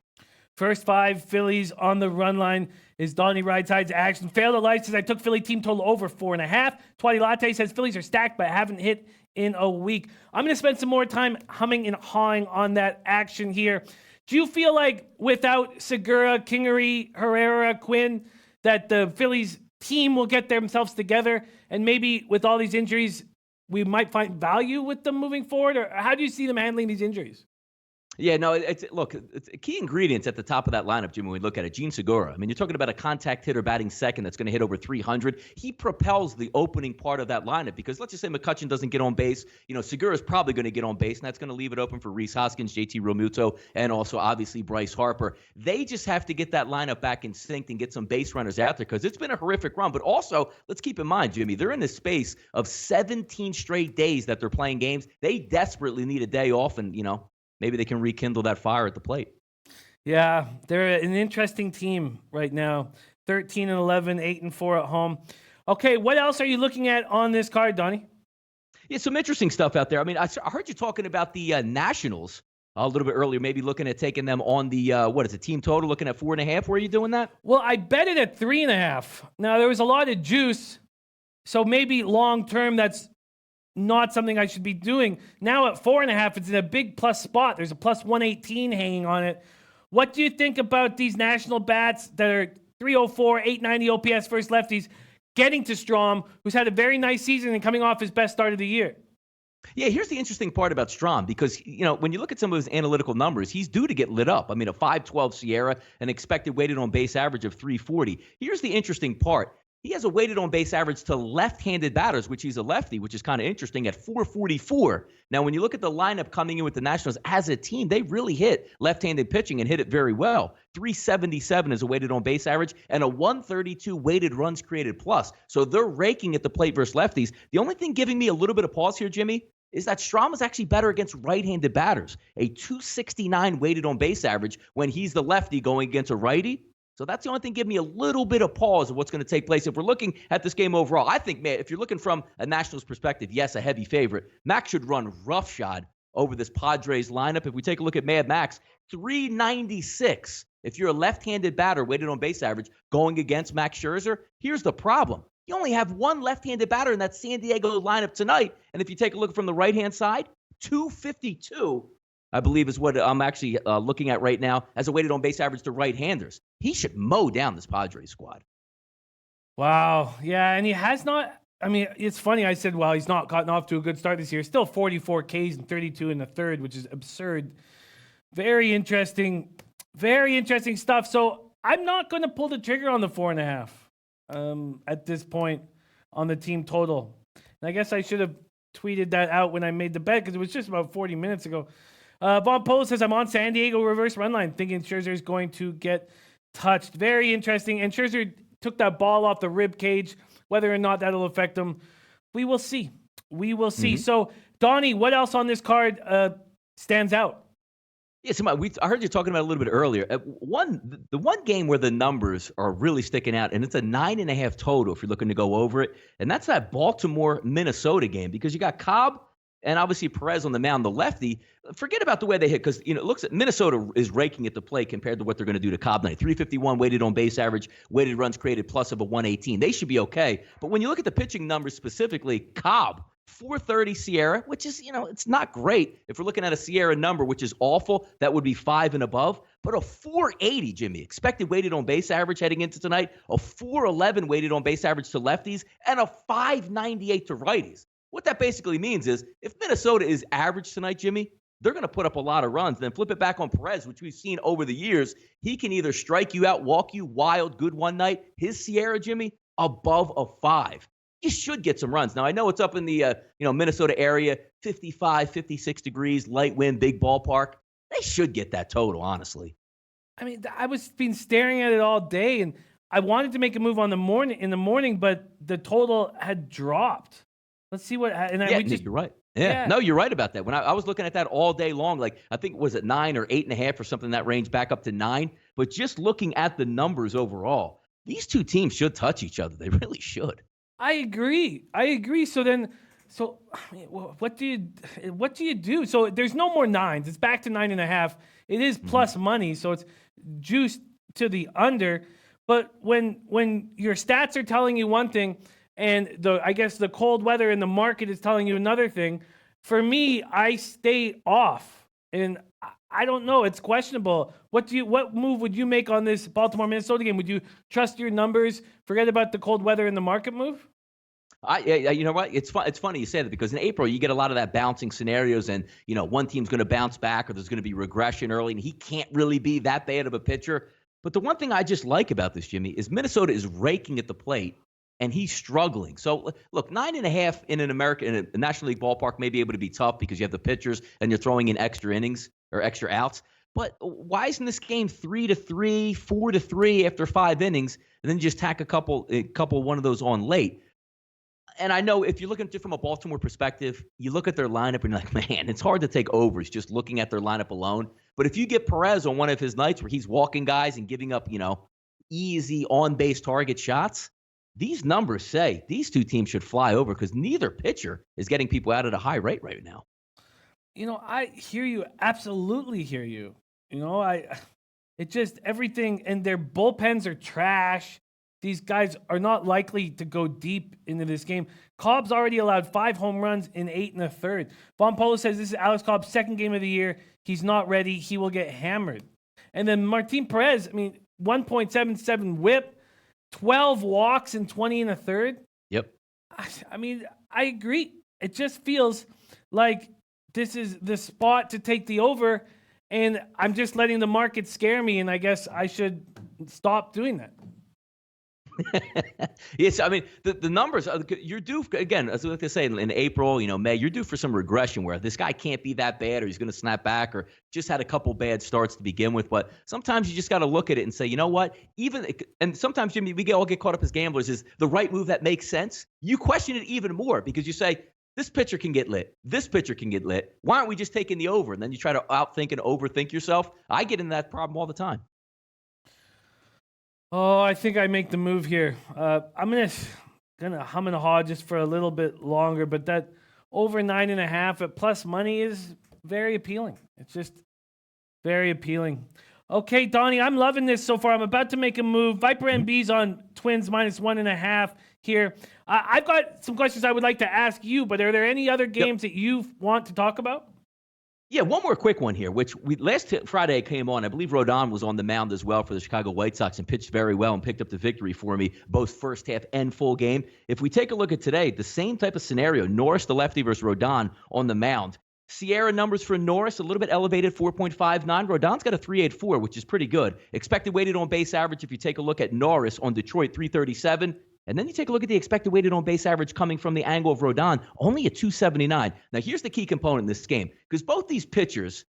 First 5 Phillies on the run line is Donnie Ridehide's action. Failed the light says I took Philly team total over 4.5. Twatty Latte says Phillies are stacked but haven't hit in a week. I'm going to spend some more time humming and hawing on that action here. Do you feel like without Segura, Kingery, Herrera, Quinn, that the Phillies team will get themselves together and maybe with all these injuries, we might find value with them moving forward? Or how do you see them handling these injuries? Yeah, no, it's key ingredients at the top of that lineup, Jim, when we look at it. Gene Segura. I mean, you're talking about a contact hitter batting second that's going to hit over 300. He propels the opening part of that lineup because let's just say McCutchen doesn't get on base. Segura's probably going to get on base, and that's going to leave it open for Rhys Hoskins, JT Realmuto, and also obviously Bryce Harper. They just have to get that lineup back in sync and get some base runners out there because it's been a horrific run. But also, let's keep in mind, Jimmy, they're in this space of 17 straight days that they're playing games. They desperately need a day off, and, maybe they can rekindle that fire at the plate. Yeah, they're an interesting team right now. 13-11, 8-4 at home. Okay, what else are you looking at on this card, Donnie? Yeah, some interesting stuff out there. I mean, I heard you talking about the Nationals a little bit earlier, maybe looking at taking them on the, team total, looking at 4.5. Were you doing that? Well, I bet it at 3.5. Now, there was a lot of juice, so maybe long-term that's not something I should be doing. Now at 4.5, it's in a big plus spot. There's a plus 118 hanging on it. What do you think about these national bats that are 304, 890 OPS first lefties getting to Strom, who's had a very nice season and coming off his best start of the year? Yeah, here's the interesting part about Strom because, when you look at some of his analytical numbers, he's due to get lit up. I mean, a 512 SIERA, an expected weighted on base average of 340. Here's the interesting part. He has a weighted on base average to left-handed batters, which he's a lefty, which is kind of interesting, at 444. Now, when you look at the lineup coming in with the Nationals as a team, they really hit left-handed pitching and hit it very well. 377 is a weighted on base average and a 132 weighted runs created plus. So they're raking at the plate versus lefties. The only thing giving me a little bit of pause here, Jimmy, is that Strom is actually better against right-handed batters. A 269 weighted on base average when he's the lefty going against a righty. So that's the only thing giving me a little bit of pause of what's going to take place. If we're looking at this game overall, I think, man, if you're looking from a Nationals perspective, yes, a heavy favorite. Max should run roughshod over this Padres lineup. If we take a look at Mad Max, 396. If you're a left-handed batter weighted on base average going against Max Scherzer, here's the problem. You only have one left-handed batter in that San Diego lineup tonight. And if you take a look from the right-hand side, 252. I believe is what I'm actually looking at right now as a weighted on base average to right-handers. He should mow down this Padres squad. Wow. Yeah, and he has not. I mean, it's funny. I said, well, he's not gotten off to a good start this year. Still 44 Ks and 32 in the third, which is absurd. Very interesting stuff. So I'm not going to pull the trigger on the 4.5 at this point on the team total. And I guess I should have tweeted that out when I made the bet because it was just about 40 minutes ago. Von Polo says, I'm on San Diego reverse run line thinking Scherzer is going to get touched. Very interesting. And Scherzer took that ball off the rib cage. Whether or not that'll affect him, we will see. Mm-hmm. So, Donnie, what else on this card stands out? Yeah, so I heard you talking about it a little bit earlier. The one game where the numbers are really sticking out, and it's a 9.5 total if you're looking to go over it, and that's that Baltimore-Minnesota game because you got Cobb and obviously Perez on the mound, the lefty. Forget about the way they hit because it looks at Minnesota is raking at the plate compared to what they're going to do to Cobb tonight. 351 weighted on base average, weighted runs created plus of a 118. They should be okay. But when you look at the pitching numbers specifically, Cobb, 430 SIERA, which is, it's not great. If we're looking at a SIERA number, which is awful, that would be 5 and above. But a 480, Jimmy, expected weighted on base average heading into tonight, a 411 weighted on base average to lefties, and a 598 to righties. What that basically means is if Minnesota is average tonight, Jimmy, they're going to put up a lot of runs. Then flip it back on Perez, which we've seen over the years. He can either strike you out, walk you wild, good one night. His SIERA, Jimmy, above a 5. You should get some runs. Now, I know it's up in the Minnesota area, 55, 56 degrees, light wind, big ballpark. They should get that total, honestly. I mean, I was been staring at it all day, and I wanted to make a move in the morning, but the total had dropped. Let's see what. You're right. Yeah. No, you're right about that. When I was looking at that all day long, like I think was it 9 or 8.5 or something in that range, back up to 9. But just looking at the numbers overall, these two teams should touch each other. They really should. I agree. So I mean, what do you do? So there's no more nines. It's back to 9.5. It is plus money, so it's juiced to the under. But when your stats are telling you one thing, and I guess the cold weather in the market is telling you another thing, for me, I stay off, and I don't know. It's questionable. What move would you make on this Baltimore Minnesota game? Would you trust your numbers? Forget about the cold weather in the market move. You know what? It's funny you say that because in April you get a lot of that bouncing scenarios, and one team's going to bounce back or there's going to be regression early, and he can't really be that bad of a pitcher. But the one thing I just like about this, Jimmy, is Minnesota is raking at the plate and he's struggling. So look, 9.5 in a National League ballpark may be able to be tough because you have the pitchers and you're throwing in extra innings or extra outs. But why isn't this game 3-3, 4-3 after 5 innings, and then you just tack a couple one of those on late? And I know if you're looking at it from a Baltimore perspective, you look at their lineup and you're like, man, it's hard to take overs just looking at their lineup alone. But if you get Perez on one of his nights where he's walking guys and giving up, easy on-base target shots, these numbers say these two teams should fly over because neither pitcher is getting people out at a high rate right now. I hear you. Absolutely hear you. It just everything, and their bullpens are trash. These guys are not likely to go deep into this game. Cobb's already allowed 5 home runs in 8 1/3. Von Polo says this is Alex Cobb's second game of the year. He's not ready. He will get hammered. And then Martin Perez, 1.77 whip, 12 walks in 20 1/3. Yep. I agree. It just feels like this is the spot to take the over, and I'm just letting the market scare me, and I guess I should stop doing that. Yes, the numbers you're due again, as I like to say, in April, May, you're due for some regression where this guy can't be that bad or he's going to snap back or just had a couple bad starts to begin with. But sometimes you just got to look at it and say, you know what, and sometimes, Jimmy, we all get caught up as gamblers. Is the right move that makes sense? You question it even more because you say, this pitcher can get lit. This pitcher can get lit. Why aren't we just taking the over? And then you try to outthink and overthink yourself. I get in that problem all the time. Oh, I think I make the move here. I'm gonna hum and haw just for a little bit longer, but that over 9.5 at plus money is very appealing. It's just very appealing. Okay, Donnie, I'm loving this so far. I'm about to make a move. Viper NB's on Twins -1.5 here. I've got some questions I would like to ask you, but are there any other games that you want to talk about? Yeah, one more quick one here, which last Friday came on. I believe Rodon was on the mound as well for the Chicago White Sox and pitched very well and picked up the victory for me, both first half and full game. If we take a look at today, the same type of scenario, Norris, the lefty, versus Rodon on the mound. Sierra numbers for Norris, a little bit elevated, 4.59. Rodon's got a 3.84, which is pretty good. Expected weighted on base average, if you take a look at Norris on Detroit, 337. And then you take a look at the expected weighted on base average coming from the angle of Rodon, only a 279. Now, here's the key component in this game, because both these pitchers,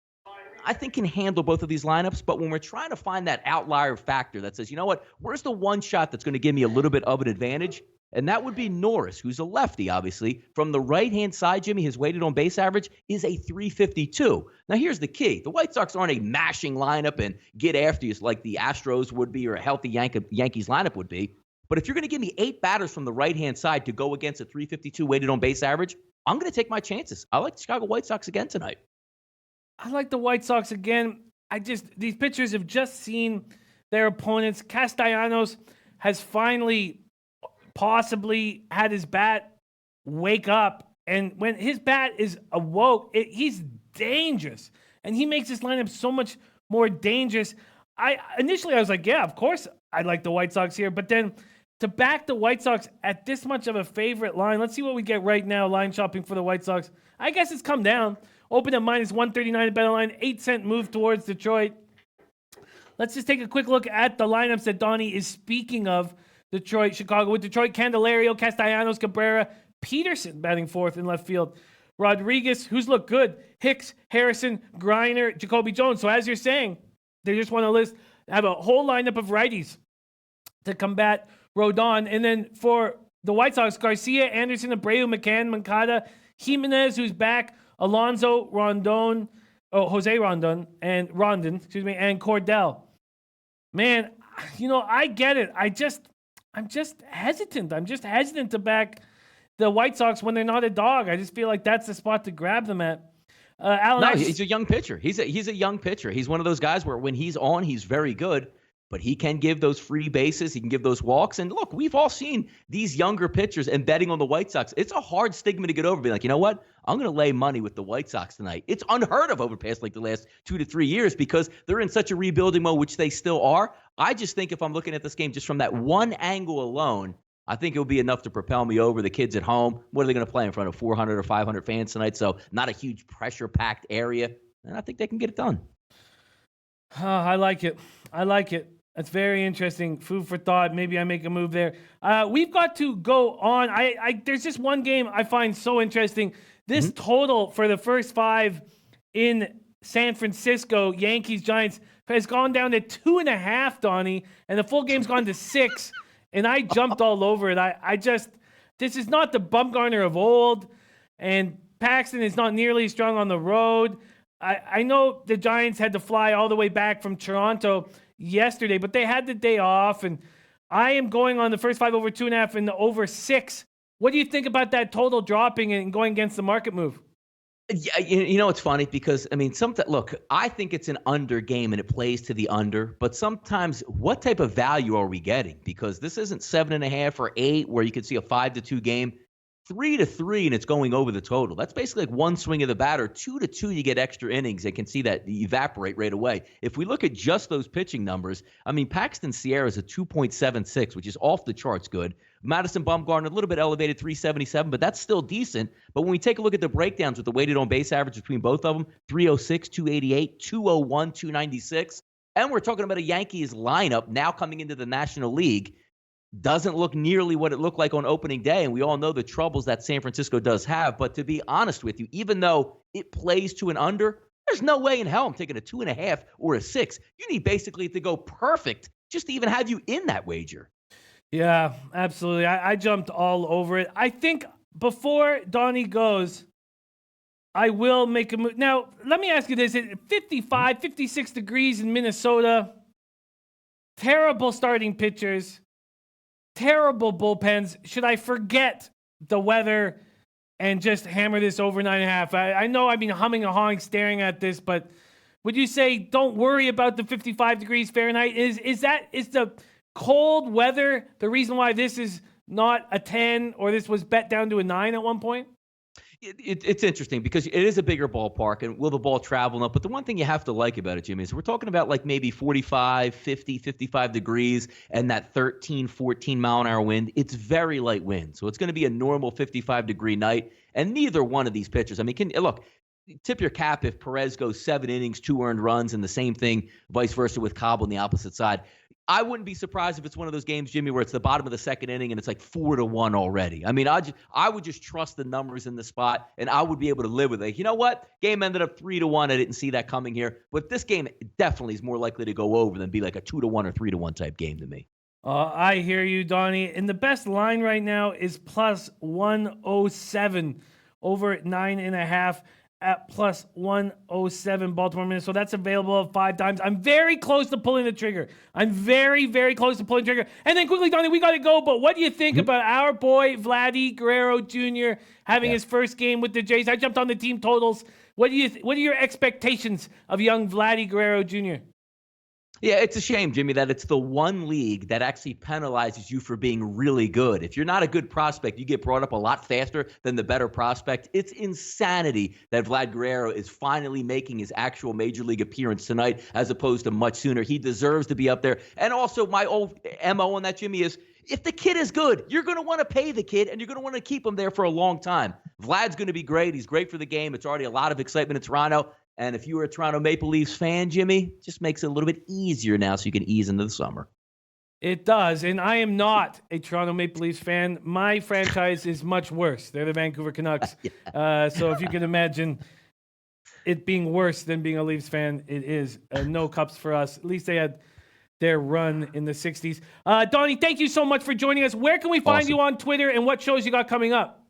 I think, can handle both of these lineups. But when we're trying to find that outlier factor that says, you know what, where's the one shot that's going to give me a little bit of an advantage? And that would be Norris, who's a lefty, obviously. From the right-hand side, Jimmy, his weighted on base average is a 352. Now, here's the key. The White Sox aren't a mashing lineup and get after you like the Astros would be or a healthy Yankees lineup would be. But if you're going to give me 8 batters from the right-hand side to go against a 352 weighted on base average, I'm going to take my chances. I like the Chicago White Sox again tonight. I like the White Sox again. These pitchers have just seen their opponents. Castellanos has finally possibly had his bat wake up. And when his bat is awoke, he's dangerous. And he makes this lineup so much more dangerous. Initially I was like, yeah, of course I like the White Sox here. But then to back the White Sox at this much of a favorite line, let's see what we get right now, line shopping for the White Sox. I guess it's come down. Open at -139 at BetOnline, 8-cent move towards Detroit. Let's just take a quick look at the lineups that Donnie is speaking of. Detroit, Chicago, with Detroit, Candelario, Castellanos, Cabrera, Peterson batting fourth in left field. Rodriguez, who's looked good, Hicks, Harrison, Griner, Jacoby Jones. So as you're saying, they just want to have a whole lineup of righties to combat Rodon. And then for the White Sox, Garcia, Anderson, Abreu, McCann, Moncada, Jimenez, who's back, Alonso, Jose Rondon, and Cordell. Man, I get it. just hesitant. I'm just hesitant to back the White Sox when they're not a dog. I just feel like that's the spot to grab them at. Alan, he's a young pitcher. He's a young pitcher. He's one of those guys where when he's on, he's very good, but he can give those free bases. He can give those walks. And look, we've all seen these younger pitchers and betting on the White Sox. It's a hard stigma to get over. Being like, you know what? I'm going to lay money with the White Sox tonight. It's unheard of over past like the last 2 to 3 years because they're in such a rebuilding mode, which they still are. I just think if I'm looking at this game just from that one angle alone, I think it'll be enough to propel me over. The kids at home, what are they going to play in front of 400 or 500 fans tonight? So not a huge pressure-packed area, and I think they can get it done. I like it. That's very interesting. Food for thought. Maybe I make a move there. We've got to go on. There's just one game I find so interesting. This total for the first 5 in San Francisco, Yankees, Giants, has gone down to 2.5, Donnie, and the full game's gone to 6. And I jumped all over it. This is not the Bumgarner of old, and Paxton is not nearly as strong on the road. I know the Giants had to fly all the way back from Toronto yesterday, but they had the day off, and I am going on the first 5 over 2.5 and the over 6. What do you think about that total dropping and going against the market move? Yeah, it's funny because, look, I think it's an under game and it plays to the under, but sometimes what type of value are we getting? Because this isn't 7.5 or 8 where you could see a 5-2 game, 3-3 and it's going over the total. That's basically like one swing of the bat, or 2-2 you get extra innings and can see that evaporate right away. If we look at just those pitching numbers, Paxton Sierra is a 2.76, which is off the charts good. Madison Bumgarner, a little bit elevated, 377, but that's still decent. But when we take a look at the breakdowns with the weighted on base average between both of them, 306, 288, 201, 296. And we're talking about a Yankees lineup now coming into the National League. Doesn't look nearly what it looked like on opening day. And we all know the troubles that San Francisco does have. But to be honest with you, even though it plays to an under, there's no way in hell I'm taking a 2.5 or a 6. You need basically to go perfect just to even have you in that wager. Yeah, absolutely. I jumped all over it. I think before Donnie goes, I will make a move. Now, let me ask you this. 55, 56 degrees in Minnesota. Terrible starting pitchers. Terrible bullpens. Should I forget the weather and just hammer this over 9.5? I know I've been humming and hawing staring at this, but would you say don't worry about the 55 degrees Fahrenheit? Is the cold weather the reason why this is not a 10 or this was bet down to a 9 at one point? It's interesting because it is a bigger ballpark, and will the ball travel enough? But the one thing you have to like about it, Jimmy, is we're talking about like maybe 45, 50, 55 degrees and that 13, 14 mile an hour wind. It's very light wind. So it's going to be a normal 55-degree night. And neither one of these pitchers, tip your cap if Perez goes 7 innings, 2 earned runs, and the same thing, vice versa with Cobb on the opposite side. I wouldn't be surprised if it's one of those games, Jimmy, where it's the bottom of the second inning and it's like 4-1 already. I would just trust the numbers in the spot, and I would be able to live with it. You know what? Game ended up 3-1. I didn't see that coming here. But this game definitely is more likely to go over than be like a 2-1 or 3-1 type game to me. I hear you, Donnie. And the best line right now is plus 107 over 9.5. At plus 107 Baltimore minutes. So that's available 5 times. I'm very close to pulling the trigger. I'm very, very close to pulling the trigger. And then quickly, Donnie, we got to go. But what do you think about our boy, Vladdy Guerrero Jr., having his first game with the Jays? I jumped on the team totals. What are your expectations of young Vladdy Guerrero Jr.? Yeah, it's a shame, Jimmy, that it's the one league that actually penalizes you for being really good. If you're not a good prospect, you get brought up a lot faster than the better prospect. It's insanity that Vlad Guerrero is finally making his actual major league appearance tonight as opposed to much sooner. He deserves to be up there. And also, my old MO on that, Jimmy, is if the kid is good, you're going to want to pay the kid, and you're going to want to keep him there for a long time. Vlad's going to be great. He's great for the game. It's already a lot of excitement in Toronto. And if you were a Toronto Maple Leafs fan, Jimmy, it just makes it a little bit easier now so you can ease into the summer. It does. And I am not a Toronto Maple Leafs fan. My franchise is much worse. They're the Vancouver Canucks. So if you can imagine it being worse than being a Leafs fan, it is. No cups for us. At least they had their run in the 60s. Donnie, thank you so much for joining us. Where can we find you on Twitter, and what shows you got coming up?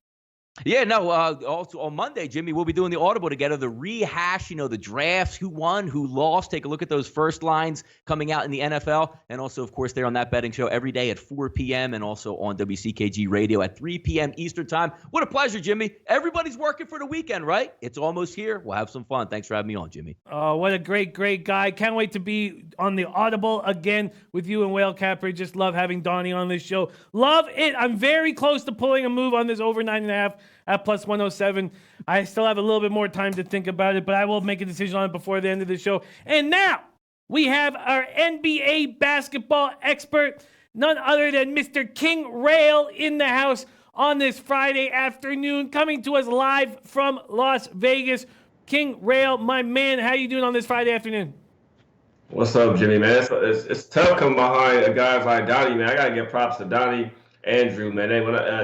Yeah, no. Also on Monday, Jimmy, we'll be doing the Audible together, the rehash, the drafts, who won, who lost. Take a look at those first lines coming out in the NFL. And also, of course, they're on that betting show every day at 4 p.m. and also on WCKG Radio at 3 p.m. Eastern Time. What a pleasure, Jimmy. Everybody's working for the weekend, right? It's almost here. We'll have some fun. Thanks for having me on, Jimmy. Oh, what a great guy. Can't wait to be on the Audible again with you and Whale Capper. Just love having Donnie on this show. Love it. I'm very close to pulling a move on this over 9.5 at plus 107. I still have a little bit more time to think about it, but I will make a decision on it before the end of the show. And now we have our NBA basketball expert, none other than Mr. King Rail in the house on this Friday afternoon, coming to us live from Las Vegas. King Rail, my man, how you doing on this Friday afternoon? What's up, Jimmy, man? It's tough coming behind guys like Donnie, man. I got to give props to Donnie and Drew, man.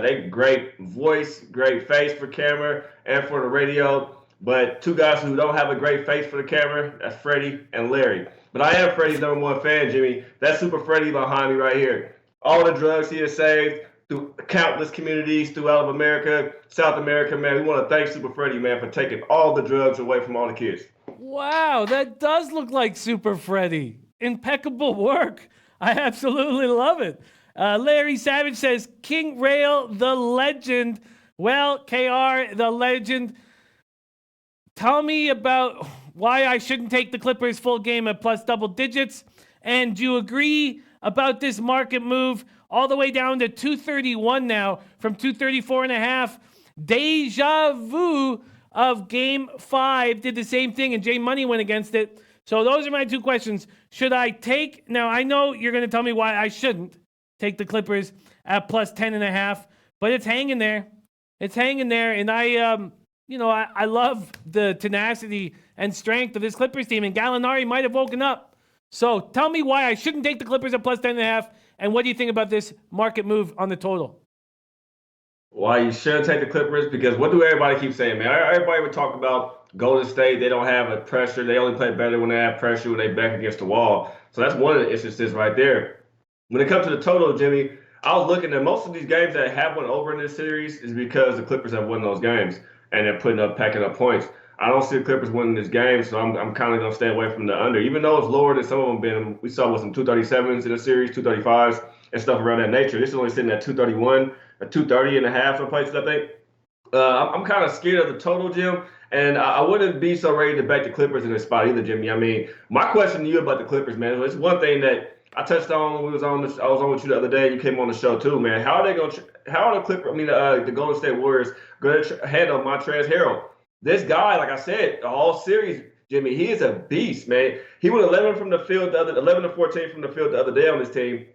They great voice, great face for camera and for the radio. But two guys who don't have a great face for the camera, that's Freddie and Larry. But I am Freddie's #1 fan, Jimmy. That's Super Freddie behind me right here. All the drugs he has saved through countless communities throughout America, South America, man. We want to thank Super Freddie, man, for taking all the drugs away from all the kids. Wow, that does look like Super Freddy. Impeccable work. I absolutely love it. Larry Savage says, King Rail, the legend. Well, KR, the legend. Tell me about why I shouldn't take the Clippers full game at plus double digits. And do you agree about this market move all the way down to 231 now from 234.5? Deja vu of Game 5 did the same thing, and Jay Money went against it. So those are my two questions. Should I take... Now, I know you're going to tell me why I shouldn't take the Clippers at plus 10.5, but it's hanging there. It's hanging there, and I love the tenacity and strength of this Clippers team, and Gallinari might have woken up. So tell me why I shouldn't take the Clippers at plus 10.5, and what do you think about this market move on the total? Why you shouldn't take the Clippers? Because what do everybody keep saying, man? Everybody would talk about Golden State. They don't have a pressure. They only play better when they have pressure, when they back against the wall. So that's one of the instances right there. When it comes to the total, Jimmy, I was looking at most of these games that have went over in this series is because the Clippers have won those games and they're packing up points. I don't see the Clippers winning this game, so I'm kind of going to stay away from the under. Even though it's lower than some of them been, we saw with some 237s in the series, 235s, and stuff around that nature. This is only sitting at 231. 230.5 some places, I think. I'm kind of scared of the total, Jim, and I wouldn't be so ready to back the Clippers in this spot either, Jimmy. I mean, my question to you about the Clippers, man, it's one thing that I touched on when I was on with you the other day, and you came on the show too, man. How are the Golden State Warriors going to handle Montrezl Harrell? This guy, like I said, the whole series, Jimmy, he is a beast, man. He went 11 from the field, 11 to 14 from the field the other day on this team.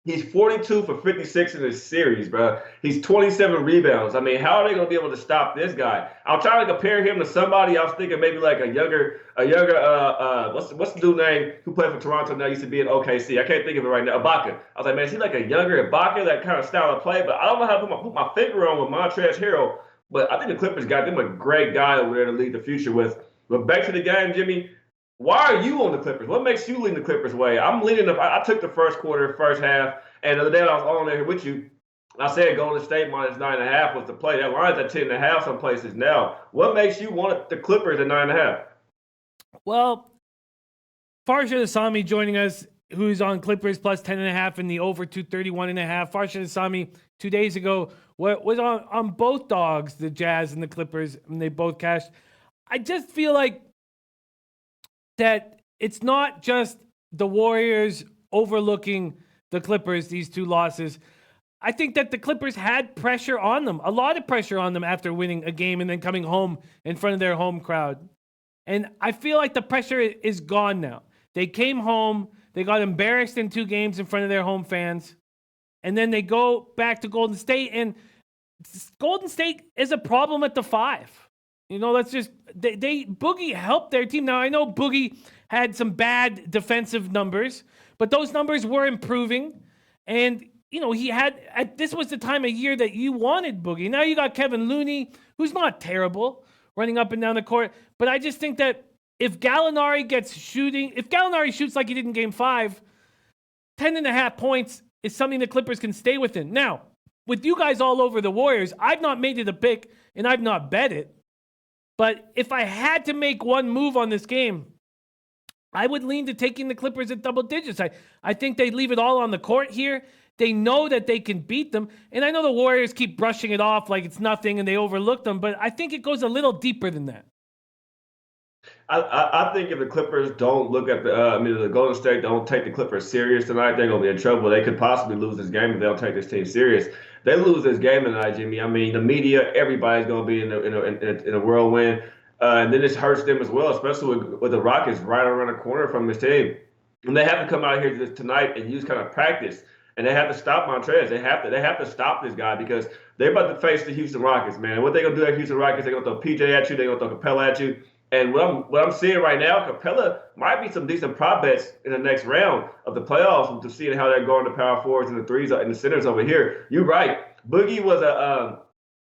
He's 42 for 56 in this series, bro. He's 27 rebounds. I mean, how are they going to be able to stop this guy? I'm trying to compare him to somebody. I was thinking maybe like a younger, what's the dude name who played for Toronto now, used to be in OKC. I can't think of it right now. Ibaka. I was like, man, is he like a younger Ibaka, that kind of style of play? But I don't know how to put my finger on with Montrezl Harrell. But I think the Clippers got them a great guy over there to lead the future with. But back to the game, Jimmy. Why are you on the Clippers? What makes you lean the Clippers' way? I'm leaning I took the first quarter, first half, and the other day I was on there with you. I said Golden State minus 9.5 was the play. That line's at 10.5 some places now. What makes you want the Clippers at 9.5? Well, Farshad Asami joining us, who's on Clippers plus 10.5 and the over 231.5. Farshad Asami 2 days ago was on both dogs, the Jazz and the Clippers, and they both cashed. I just feel like that it's not just the Warriors overlooking the Clippers, these two losses. I think that the Clippers had pressure on them, a lot of pressure on them after winning a game and then coming home in front of their home crowd. And I feel like the pressure is gone now. They came home, they got embarrassed in 2 games in front of their home fans, and then they go back to Golden State, and Golden State is a problem at the 5. That's just Boogie helped their team. Now I know Boogie had some bad defensive numbers, but those numbers were improving. And this was the time of year that you wanted Boogie. Now you got Kevin Looney, who's not terrible, running up and down the court. But I just think that if Gallinari shoots like he did in Game 5, 10.5 points is something the Clippers can stay within. Now, with you guys all over the Warriors, I've not made it a pick and I've not bet it. But if I had to make one move on this game, I would lean to taking the Clippers at double digits. I think they'd leave it all on the court here. They know that they can beat them. And I know the Warriors keep brushing it off like it's nothing and they overlook them, but I think it goes a little deeper than that. I think if the Clippers don't look at the Golden State don't take the Clippers serious tonight, they're going to be in trouble. They could possibly lose this game if they don't take this team serious. They lose this game tonight, Jimmy. I mean, the media, everybody's going to be in a whirlwind. And then this hurts them as well, especially with the Rockets right around the corner from this team. And they have to come out here tonight and use kind of practice. And they have to stop Montrez. They have to stop this guy because they're about to face the Houston Rockets, man. What they're going to do at Houston Rockets, they're going to throw PJ at you. They're going to throw Capella at you. And what I'm seeing right now, Capella might be some decent prop bets in the next round of the playoffs to seeing how they're going to power forwards and the threes and the centers over here. You're right. Boogie was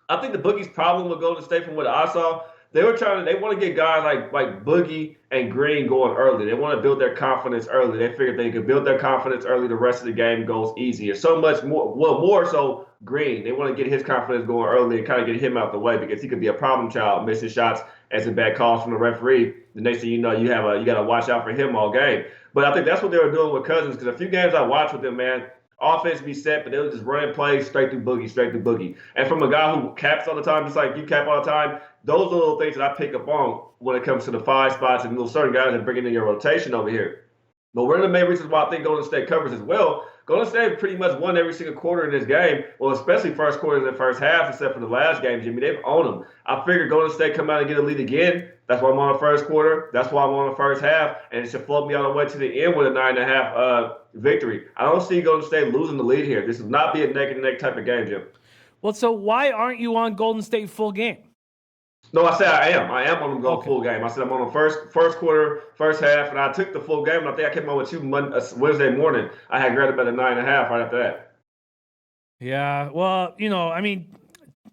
I think the Boogie's problem with Golden State from what I saw, they want to get guys like Boogie and Green going early. They want to build their confidence early. They figured they could build their confidence early. The rest of the game goes easier. So much more so Green. They want to get his confidence going early and kind of get him out the way because he could be a problem child, missing shots and some bad calls from the referee. The next thing you know, you got to watch out for him all game. But I think that's what they were doing with Cousins because a few games I watched with them, man, offense be set, but they were just running plays straight through Boogie. And from a guy who caps all the time, just like you cap all the time, those are little things that I pick up on when it comes to the 5 spots and little certain guys that bring it in your rotation over here. But one of the main reasons why I think Golden State covers as well, Golden State pretty much won every single quarter in this game. Well, especially first quarter and the first half, except for the last game, Jimmy. They've owned them. I figured Golden State come out and get a lead again. That's why I'm on the first quarter. That's why I'm on the first half. And it should float me all the way to the end with a 9.5 victory. I don't see Golden State losing the lead here. This will not be a neck-and-neck type of game, Jim. Well, so why aren't you on Golden State full game? No, I said I am. I am on the full game. I said I'm on the first quarter, first half, and I took the full game. And I think I came on with you Wednesday morning. I had grabbed about a 9.5 right after that. Yeah, well, I mean,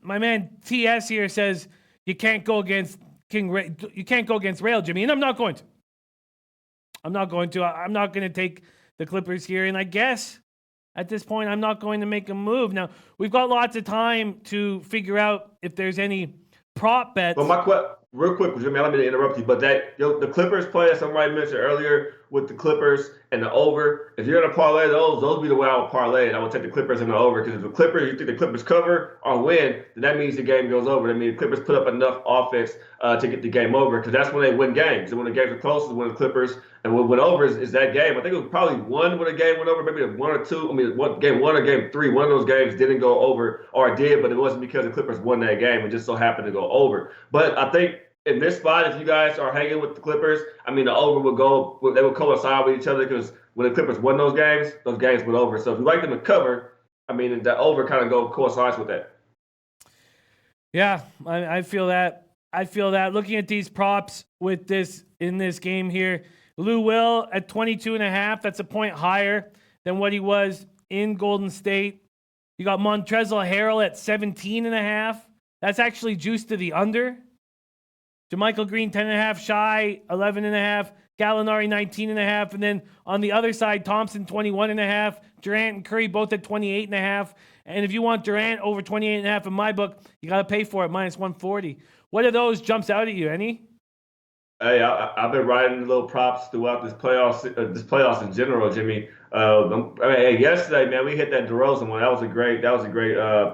my man TS here says you can't go against you can't go against Rail, Jimmy, and I'm not going to. I'm not going to take the Clippers here, and I guess at this point I'm not going to make a move. Now we've got lots of time to figure out if there's any prop bets. Well, real quick, Jimmy, I don't mean to interrupt you, but the Clippers play, as somebody mentioned earlier, with the Clippers and the over. If you're going to parlay those be the way I would parlay it. I would take the Clippers and the over because if you think the Clippers cover or win, then that means the game goes over. That means the Clippers put up enough offense to get the game over because that's when they win games. And when the games are close is when the Clippers and when over is that game. I think it was probably one when a game went over, maybe one or two. I mean, game one or game three, one of those games didn't go over or it did, but it wasn't because the Clippers won that game. It just so happened to go over. But I think in this spot, if you guys are hanging with the Clippers, I mean, the over they would coincide with each other because when the Clippers won those games went over. So if you like them to cover, I mean, the over kind of coincides with that. Yeah, I feel that. Looking at these props in this game here, Lou Will at 22.5, that's a point higher than what he was in Golden State. You got Montrezl Harrell at 17.5. That's actually juiced to the under. JaMychal Green, 10.5, Shai, 11.5, Gallinari, 19.5, and then on the other side, Thompson, 21.5, Durant and Curry both at 28.5. And if you want Durant over 28.5 in my book, you got to pay for it, minus 140. What of those jumps out at you, any? Hey, I've been riding little props throughout this playoffs in general, Jimmy. Yesterday, man, we hit that DeRozan one. That was a great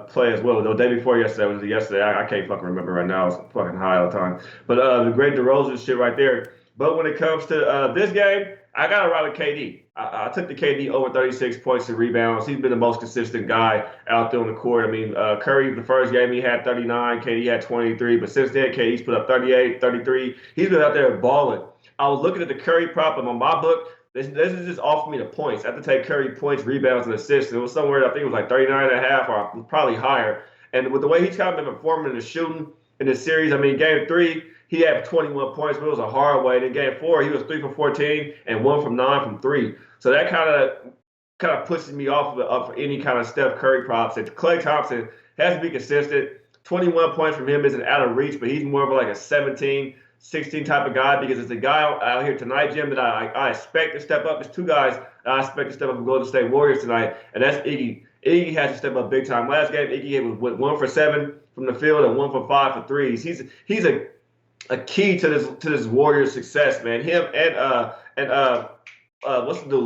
play as well. The day before yesterday, I can't fucking remember right now. I was fucking high all the time. But the great DeRozan shit right there. But when it comes to this game, I got to ride with KD. I took the KD over 36 points and rebounds. He's been the most consistent guy out there on the court. I mean, Curry, the first game, he had 39. KD had 23. But since then, KD's put up 38, 33. He's been out there balling. I was looking at the Curry prop, and on my book, this is just off me the points. I have to take Curry points, rebounds, and assists. And it was somewhere, I think it was like 39.5 or probably higher. And with the way he's kind of been performing in the shooting in this series, I mean, game 3, he had 21 points, but it was a hard way. Then game 4, he was 3 for 14 and 1 from 9 from 3. So that kind of pushes me off of any kind of Steph Curry props. And Klay Thompson has to be consistent. 21 points from him isn't out of reach, but he's more of like a 17, 16 type of guy because it's a guy out here tonight, Jim, that I expect to step up. There's 2 guys that I expect to step up from Golden State Warriors tonight, and that's Iggy Iggy has to step up big time. Last game, Iggy went 1 for 7 from the field and 1 for 5 for threes. He's a key to this Warriors success, man. Him and what's the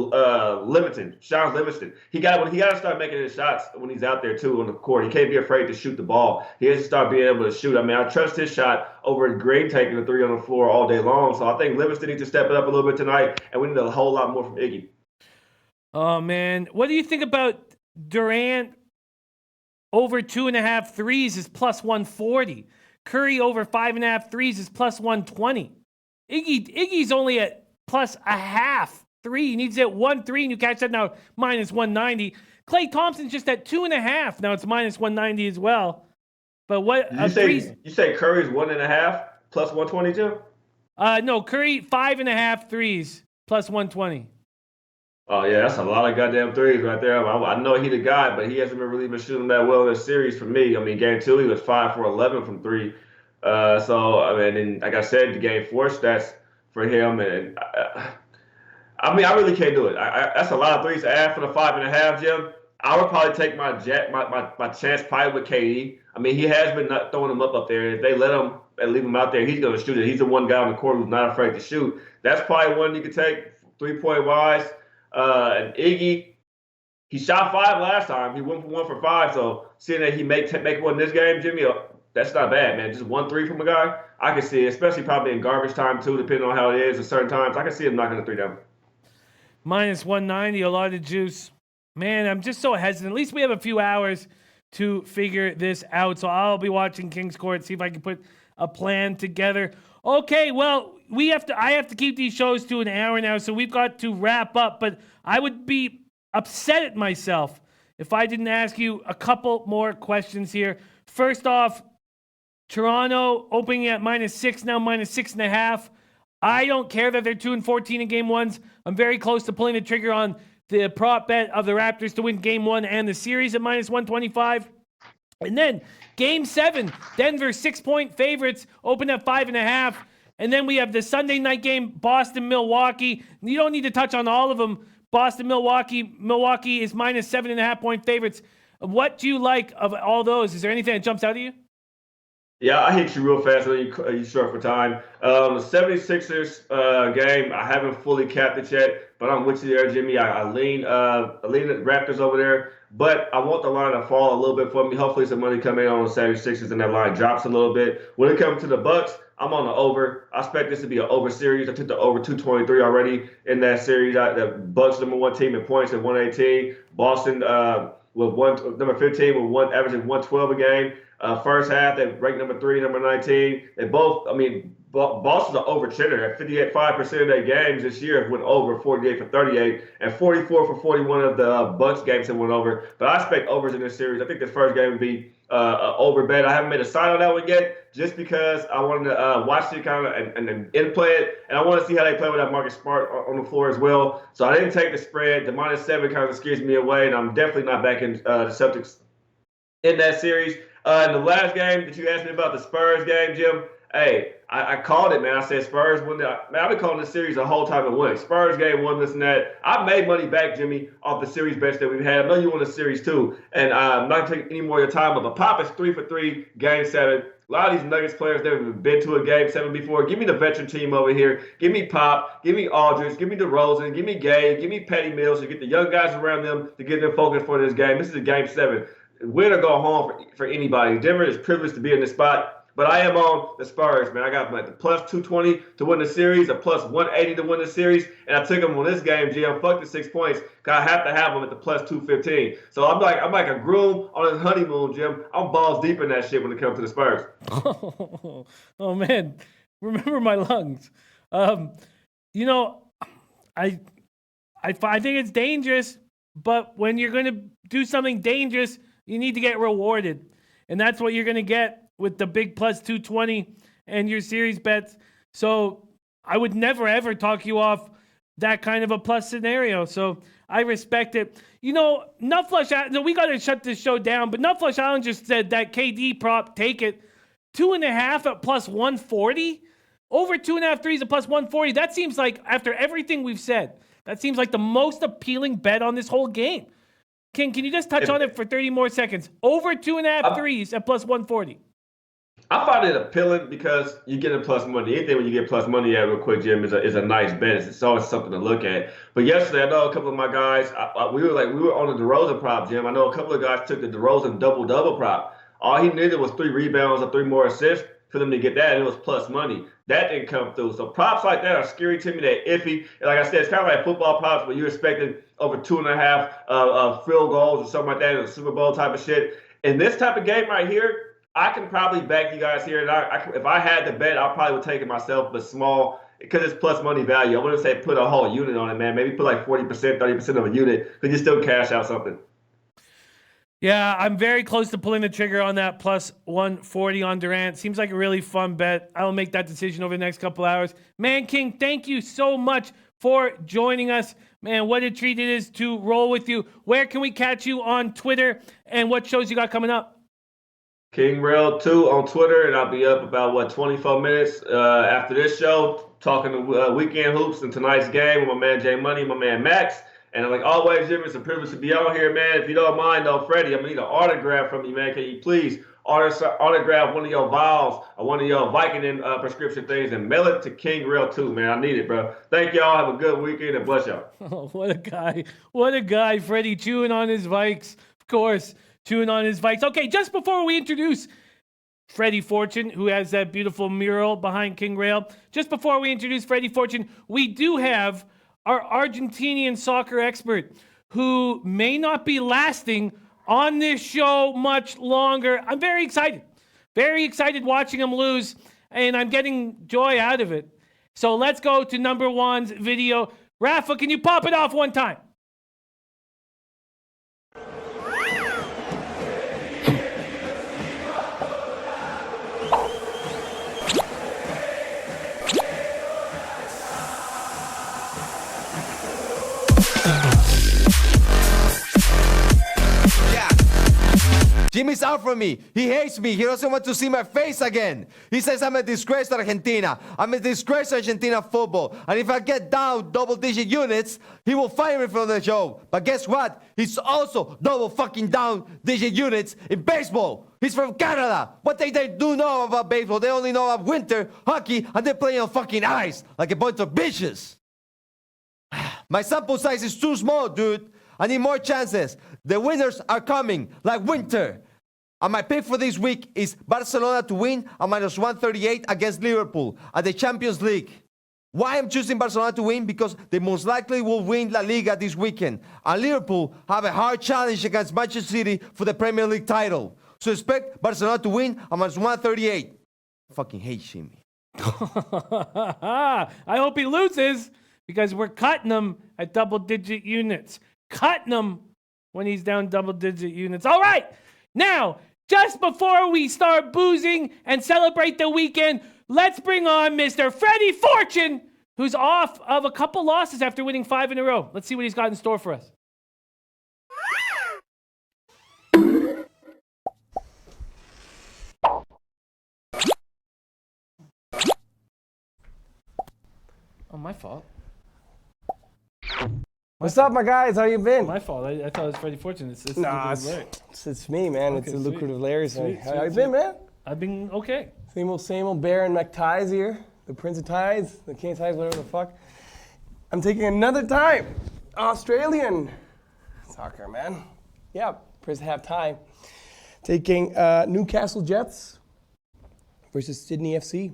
Livingston, Sean Livingston. He got to start making his shots when he's out there too on the court. He can't be afraid to shoot the ball. He has to start being able to shoot. I mean, I trust his shot over Green taking the three on the floor all day long. So I think Livingston needs to step it up a little bit tonight, and we need a whole lot more from Iggy. Oh man, what do you think about Durant over 2.5 threes is plus 140? Curry over 5.5 threes is plus 120. Iggy's only at plus a half three. He needs to hit 1 3, and you catch that now minus 190. Klay Thompson's just at 2.5. Now it's minus 190 as well. But what you say Curry's 1.5 plus 120 too? No, Curry 5.5 threes plus 120. Oh yeah, that's a lot of goddamn threes right there. I know he's the guy, but he hasn't really been shooting that well in this series for me. I mean, game 2 he was 5 for 11 from 3. So I mean, and like I said, the game 4 stats for him, and I mean, I really can't do it. That's a lot of threes to add for the 5.5, Jim. I would probably take my chance probably with KD. I mean, he has been not throwing him up there. If they let him and leave him out there, he's going to shoot it. He's the one guy on the court who's not afraid to shoot. That's probably one you could take 3-point wise. And Iggy, he shot 5 last time. He went for 1 for 5. So seeing that he make one this game, Jimmy, that's not bad, man. Just 1 3 from a guy, I can see it, especially probably in garbage time too, depending on how it is at certain times. I can see him knocking the 3 down. Minus 190, a lot of juice. Man, I'm just so hesitant. At least we have a few hours to figure this out. So I'll be watching Kings Court, see if I can put a plan together. Okay, well, I have to keep these shows to an hour now, so we've got to wrap up. But I would be upset at myself if I didn't ask you a couple more questions here. First off, Toronto opening at -6, now -6.5. I don't care that they're 2-14 in game 1s. I'm very close to pulling the trigger on the prop bet of the Raptors to win game 1 and the series at -125. And then game 7, Denver 6-point favorites, open at 5.5. And then we have the Sunday night game, Boston-Milwaukee. You don't need to touch on all of them. Boston-Milwaukee. Milwaukee is -7.5-point favorites. What do you like of all those? Is there anything that jumps out at you? Yeah, I hit you real fast. I know you're short for time. The 76ers game, I haven't fully capped it yet, but I'm with you there, Jimmy. I lean the Raptors over there, but I want the line to fall a little bit for me. Hopefully some money come in on the 76ers and that line drops a little bit. When it comes to the Bucks, I'm on the over. I expect this to be an over series. I took the over 223 already in that series. The Bucks #1 team in points at 118. Boston with number 15 with averaging 112 a game. First half, they ranked number 3, number 19. They both, I mean, Boston's an over-chitter. At 58.5% of their games this year have went over, 48 for 38, and 44 for 41 of the Bucks games have went over. But I expect overs in this series. I think this first game would be an over bet. I haven't made a sign on that one yet, just because I wanted to watch it kind of and play it, and I want to see how they play with that Marcus Smart on the floor as well. So I didn't take the spread. The -7 kind of scares me away, and I'm definitely not backing the Celtics in that series. In the last game that you asked me about, the Spurs game, Jim, hey, I called it, man. I said Spurs win. Man, I've been calling this series the whole time it went. Spurs game won, this and that. I made money back, Jimmy, off the series bets that we've had. I know you won the series too, and I'm not taking any more of your time. But Pop is 3 for 3, game 7. A lot of these Nuggets players never been to a game 7 before. Give me the veteran team over here. Give me Pop. Give me Aldridge. Give me DeRozan. Give me Gay. Give me Patty Mills to get the young guys around them to get them focused for this game. This is a game 7. Win or go home for anybody. Denver is privileged to be in this spot, but I am on the Spurs, man. I got like the plus 220 to win the series, a plus 180 to win the series, and I took them on this game, Jim. Fuck the 6 points, because I have to have them at the plus 215. So I'm like a groom on his honeymoon, Jim. I'm balls deep in that shit when it comes to the Spurs. Oh man, remember my lungs. You know, I think it's dangerous, but when you're going to do something dangerous, you need to get rewarded. And that's what you're going to get with the big plus 220 and your series bets. So I would never, ever talk you off that kind of a plus scenario. So I respect it. You know, Nutflush Island, we got to shut this show down, but Nutflush Island just said that KD prop, take it. 2.5 at plus 140? Over 2.5 threes at plus 140. That seems like, after everything we've said, that seems like the most appealing bet on this whole game. King, can you just touch on it for 30 more seconds? Over 2.5 threes at plus 140. I find it appealing because you get a plus money. Anything when you get plus money at real quick, Jim, is a nice bet. It's always something to look at. But yesterday, I know a couple of my guys, we were on the DeRozan prop, Jim. I know a couple of guys took the DeRozan double prop. All he needed was 3 rebounds or 3 more assists for them to get that, and it was plus money. That didn't come through. So props like that are scary to me. They're iffy. And like I said, it's kind of like football props where you're expecting over 2.5 field goals or something like that in a Super Bowl type of shit. In this type of game right here, I can probably back you guys here. And if I had to bet, I probably would take it myself, but small, because it's plus money value. I wouldn't say put a whole unit on it, man. Maybe put like 40%, 30% of a unit, because you still cash out something. Yeah, I'm very close to pulling the trigger on that plus 140 on Durant. Seems like a really fun bet. I'll make that decision over the next couple hours. Man, King, thank you so much for joining us. Man, what a treat it is to roll with you. Where can we catch you on Twitter, and what shows you got coming up? KingRail2 on Twitter, and I'll be up about, 24 minutes after this show, talking weekend hoops and tonight's game with my man Jay Money, my man Max. And like always, Jim, it's a privilege to be on here, man. If you don't mind, though, Freddie, I'm going to need an autograph from you, man. Can you please autograph one of your vials or one of your Vicodin prescription things and mail it to KingRail2, man. I need it, bro. Thank y'all. Have a good weekend, and bless y'all. Oh, what a guy. What a guy, Freddie, chewing on his Vikes. Of course, chewing on his Vikes. Okay, just before we introduce Freddie Fortune, who has that beautiful mural behind King Rail, just before we introduce Freddie Fortune, we do have our Argentinian soccer expert who may not be lasting on this show much longer. I'm very excited watching him lose, and I'm getting joy out of it. So let's go to number one's video. Rafa, can you pop it off one time? Jimmy's out for me. He hates me. He doesn't want to see my face again. He says I'm a disgrace to Argentina. I'm a disgrace to Argentina football. And if I get down double-digit units, he will fire me from the show. But guess what? He's also double fucking down-digit units in baseball. He's from Canada. What they do know about baseball? They only know about winter, hockey, and they're playing on fucking ice like a bunch of bitches. My sample size is too small, dude. I need more chances. The winners are coming, like winter. And my pick for this week is Barcelona to win at minus 138 against Liverpool at the Champions League. Why I'm choosing Barcelona to win? Because they most likely will win La Liga this weekend. And Liverpool have a hard challenge against Manchester City for the Premier League title. So expect Barcelona to win at minus 138. I fucking hate Jimmy. I hope he loses, because we're cutting him at double-digit units. Cutting him when he's down double-digit units. All right, now, just before we start boozing and celebrate the weekend, let's bring on Mr. Freddie Fortune, who's off of a couple losses after winning 5 in a row. Let's see what he's got in store for us. Oh, my fault. What's up, my guys? How you been? My fault. I thought it was Freddie Fortune. It's me, man. Okay, it's a lucrative Larry thing. Sweet, How you been, man? I've been okay. Same old bear and McTies here. The Prince of Ties, the King of Ties, whatever the fuck. I'm taking another time. Australian soccer, man. Yeah, Prince half time. Taking Newcastle Jets versus Sydney FC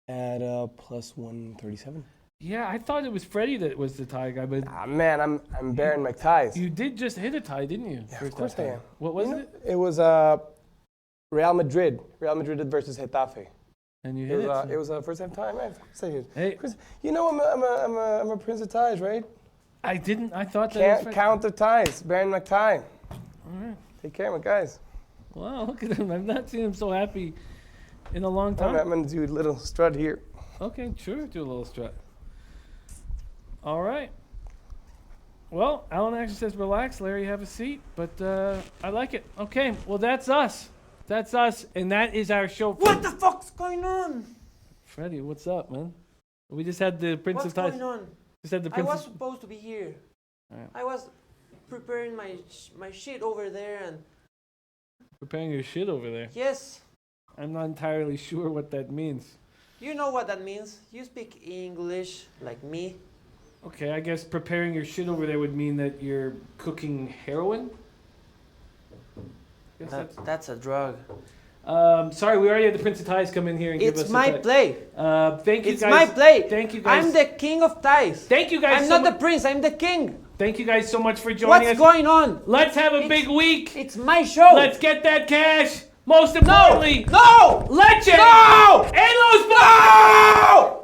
at plus 137. Yeah, I thought it was Freddie that was the tie guy, but Man, I'm Baron McTies. you did just hit a tie, didn't you? Yeah, of course I am. What was it? It was Real Madrid versus Getafe. And you hit it. It was first half time, right? Hey. Chris, you know I'm a Prince of Ties, right? I didn't. I thought that. Can't count the ties. Baron McTie. All right. Take care, my guys. Wow, look at him. I've not seen him so happy in a long time. I'm gonna do a little strut here. Okay, sure. Do a little strut. All right. Well, Alan actually says, relax, Larry, have a seat. But I like it. Okay, well, that's us. That's us, and that is our show. What the fuck's going on? Freddie, what's up, man? We just had the Prince of Ties. What's going on? Just had the I Prince was of... supposed to be here. All right. I was preparing my shit over there, and Preparing your shit over there. yes, I'm not entirely sure what that means. you know what that means. You speak English like me. Okay, I guess preparing your shit over there would mean that you're cooking heroin? Guess That's a drug. sorry, we already had the Prince of Ties come in here and give us It's my a play. thank you It's guys. my play. Thank you guys. I'm the king of ties. Thank you guys I'm so not the much. prince. I'm the king. Thank you guys so much for joining What's us. going on? Let's have a It's- big week. It's my show. Let's get that cash. Most importantly, No! legend No! and Los No!